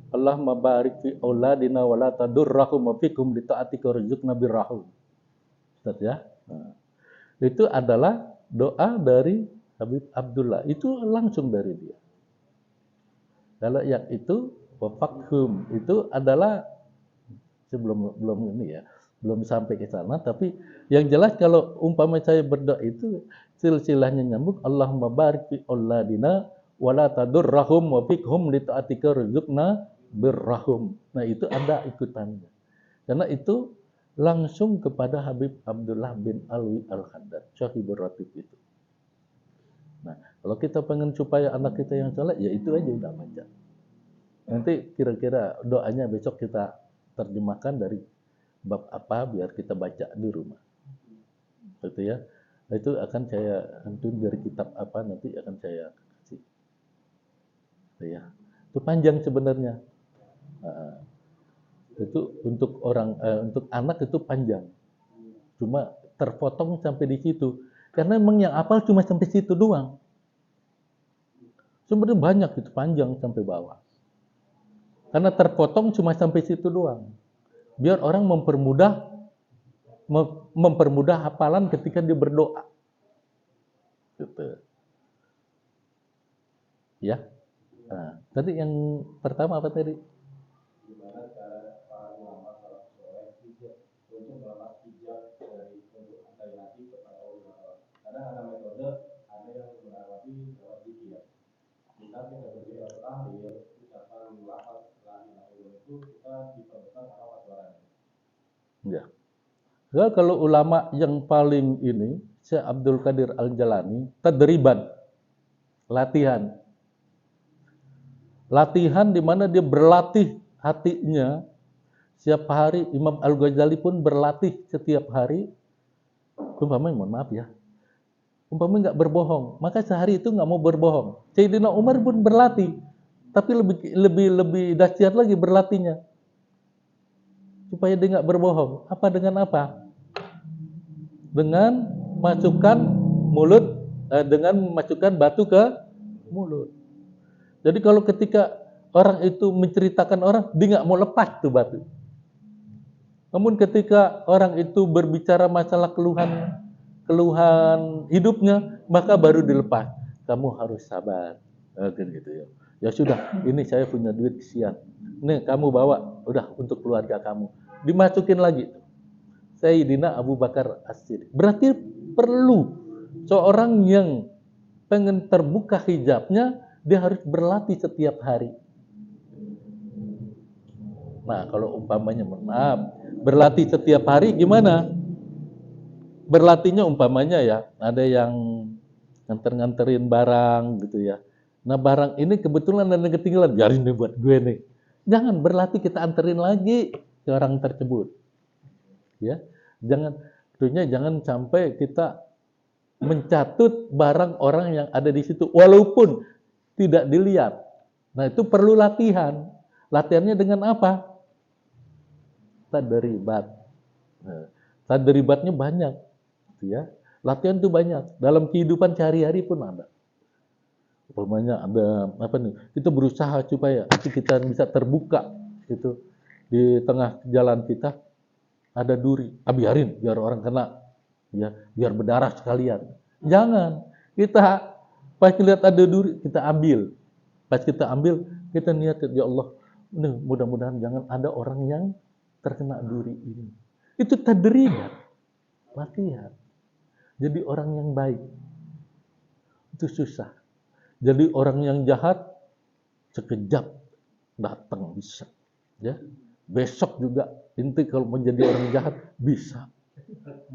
Allahumma barik fi auladina wa la tadurrahum wa fikum li ta'atika rizqna birrahum. Ustaz ya. Nah, itu adalah doa dari Habib Abdullah. Itu langsung dari dia. Kalau yang itu wafakhum itu adalah belum ini ya, belum sampai ke sana, tapi yang jelas kalau umpama saya berdoa itu silsilahnya nyambung, Allahumma barik fi auladina wa la tadurrahum wa fikhum li ta'atika rizqna birrahum. Nah, itu ada ikutannya. Karena itu langsung kepada Habib Abdullah bin Alwi Al-Haddad, Syahibur Ratib itu. Nah, kalau kita pengen supaya anak kita yang saleh, ya itu aja udah baca. Nanti kira-kira doanya besok kita terjemahkan dari bab apa biar kita baca di rumah. Gitu ya. Itu akan saya hantun dari kitab apa nanti akan saya kasih. Gitu ya. Itu panjang sebenarnya. Itu untuk untuk anak itu panjang. Cuma terpotong sampai di situ. Karena memang yang hafal cuma sampai situ doang. Sebenarnya banyak itu panjang sampai bawah. Karena terpotong cuma sampai situ doang. Biar orang mempermudah hafalan ketika dia berdoa. Gitu. Ya. Nah, tadi yang pertama apa tadi? Gimana cara para ulama salaf soleh untuk melepas hijab dari nabi kepada Allah. Kadang ada metode, ada yang mengawasi lewat zikir. Kita berzikir atau tahlil, ucapan lafaz la ilaha illallah itu kita diperbesar apa suaranya. Ya. Kalau ulama yang paling ini, Syekh Abdul Qadir Al-Jalani, tadriban, latihan. Latihan di mana dia berlatih hatinya. Setiap hari Imam Al-Ghazali pun berlatih setiap hari. Umpamanya, mohon maaf ya. Umpamanya nggak berbohong, maka sehari itu nggak mau berbohong. Sayyidina Umar pun berlatih, tapi lebih dahsyat lagi berlatihnya. Supaya dia nggak berbohong. Apa dengan apa? Dengan masukkan batu ke mulut. Jadi kalau ketika orang itu menceritakan orang, dia nggak mau lepas tuh batu. Namun ketika orang itu berbicara masalah keluhan hidupnya, maka baru dilepas. Kamu harus sabar. Gitu ya. Ya sudah, ini saya punya duit sekian. Nih kamu bawa, udah untuk keluarga kamu. Dimasukin lagi. Sayyidina Abu Bakar As-Siddiq. Berarti perlu seorang yang pengen terbuka hijabnya, dia harus berlatih setiap hari. Nah, kalau umpamanya maaf, berlatih setiap hari gimana? Berlatihnya umpamanya ya, ada yang nganterin barang gitu ya. Nah, barang ini kebetulan ada yang ketinggalan, biarin nih buat gue nih. Jangan berlatih kita anterin lagi ke orang tersebut. Ya. Jangan sampai kita mencatut barang orang yang ada di situ walaupun tidak dilihat. Nah, itu perlu latihan. Latihannya dengan apa? Tadribat. Nah, tadribatnya banyak, gitu ya. Latihan itu banyak. Dalam kehidupan sehari-hari pun ada. Umpamanya ada apa nih? Kita berusaha supaya hati kita bisa terbuka, gitu. Di tengah jalan kita ada duri, biarin biar orang kena, ya, biar berdarah sekalian. Jangan. Kita pas lihat ada duri, kita ambil. Pas kita ambil, kita niat, ya Allah, mudah-mudahan jangan ada orang yang terkena duri ini. Itu tadribat, latihan. Jadi orang yang baik itu susah. Jadi orang yang jahat sekejap datang bisa. Ya, besok juga inti kalau menjadi orang jahat bisa.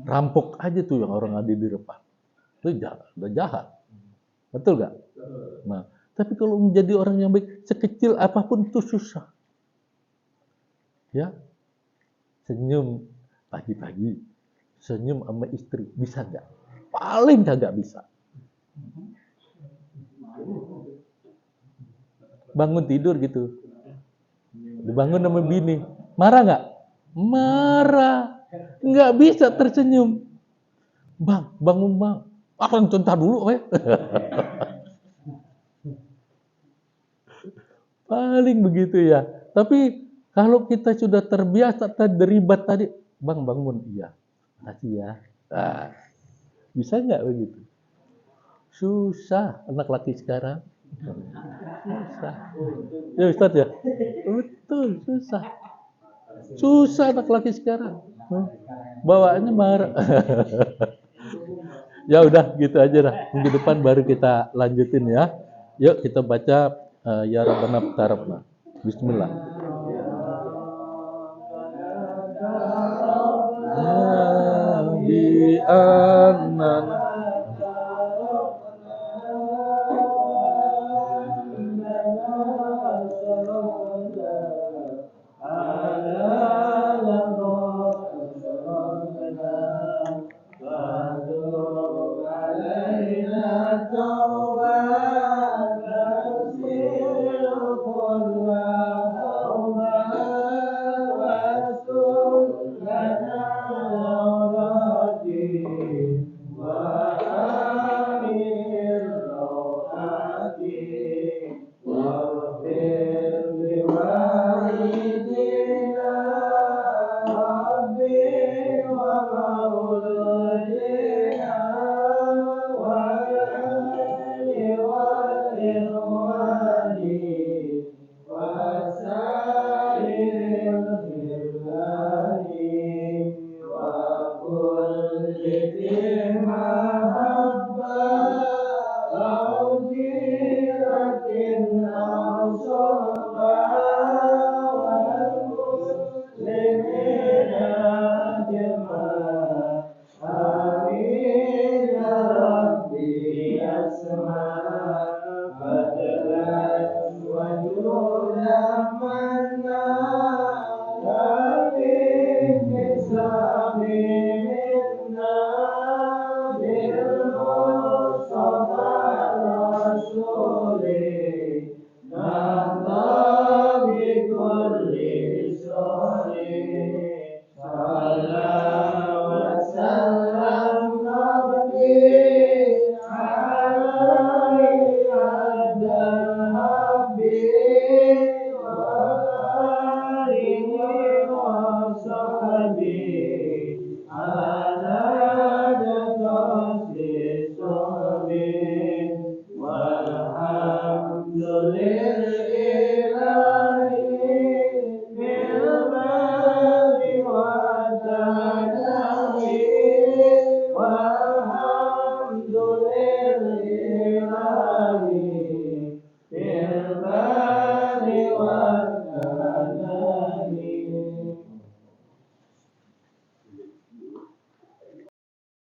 Rampok aja tuh yang orang ada di depan. Itu jahat, udah jahat. Betul nggak? Nah, tapi kalau menjadi orang yang baik, sekecil apapun itu susah. Ya, senyum Pagi-pagi senyum sama istri, bisa nggak? Paling kagak bisa. Bangun tidur gitu, dibangun sama bini, marah nggak? Marah, nggak bisa tersenyum. Bang, bangun bang. Akan contoh dulu, paling begitu ya. Tapi kalau kita sudah terbiasa terlibat tadi, bang bangun, iya, makasih ya. Nah, bisa nggak begitu? Susah anak laki sekarang. Susah. Ya Ustaz ya? Betul, susah. Susah anak laki sekarang. Bawaannya marah. Ya udah gitu aja dah. Minggu depan baru kita lanjutin ya. Yuk kita baca ya Rabbana Tarabna. Bismillah. Ya bi annana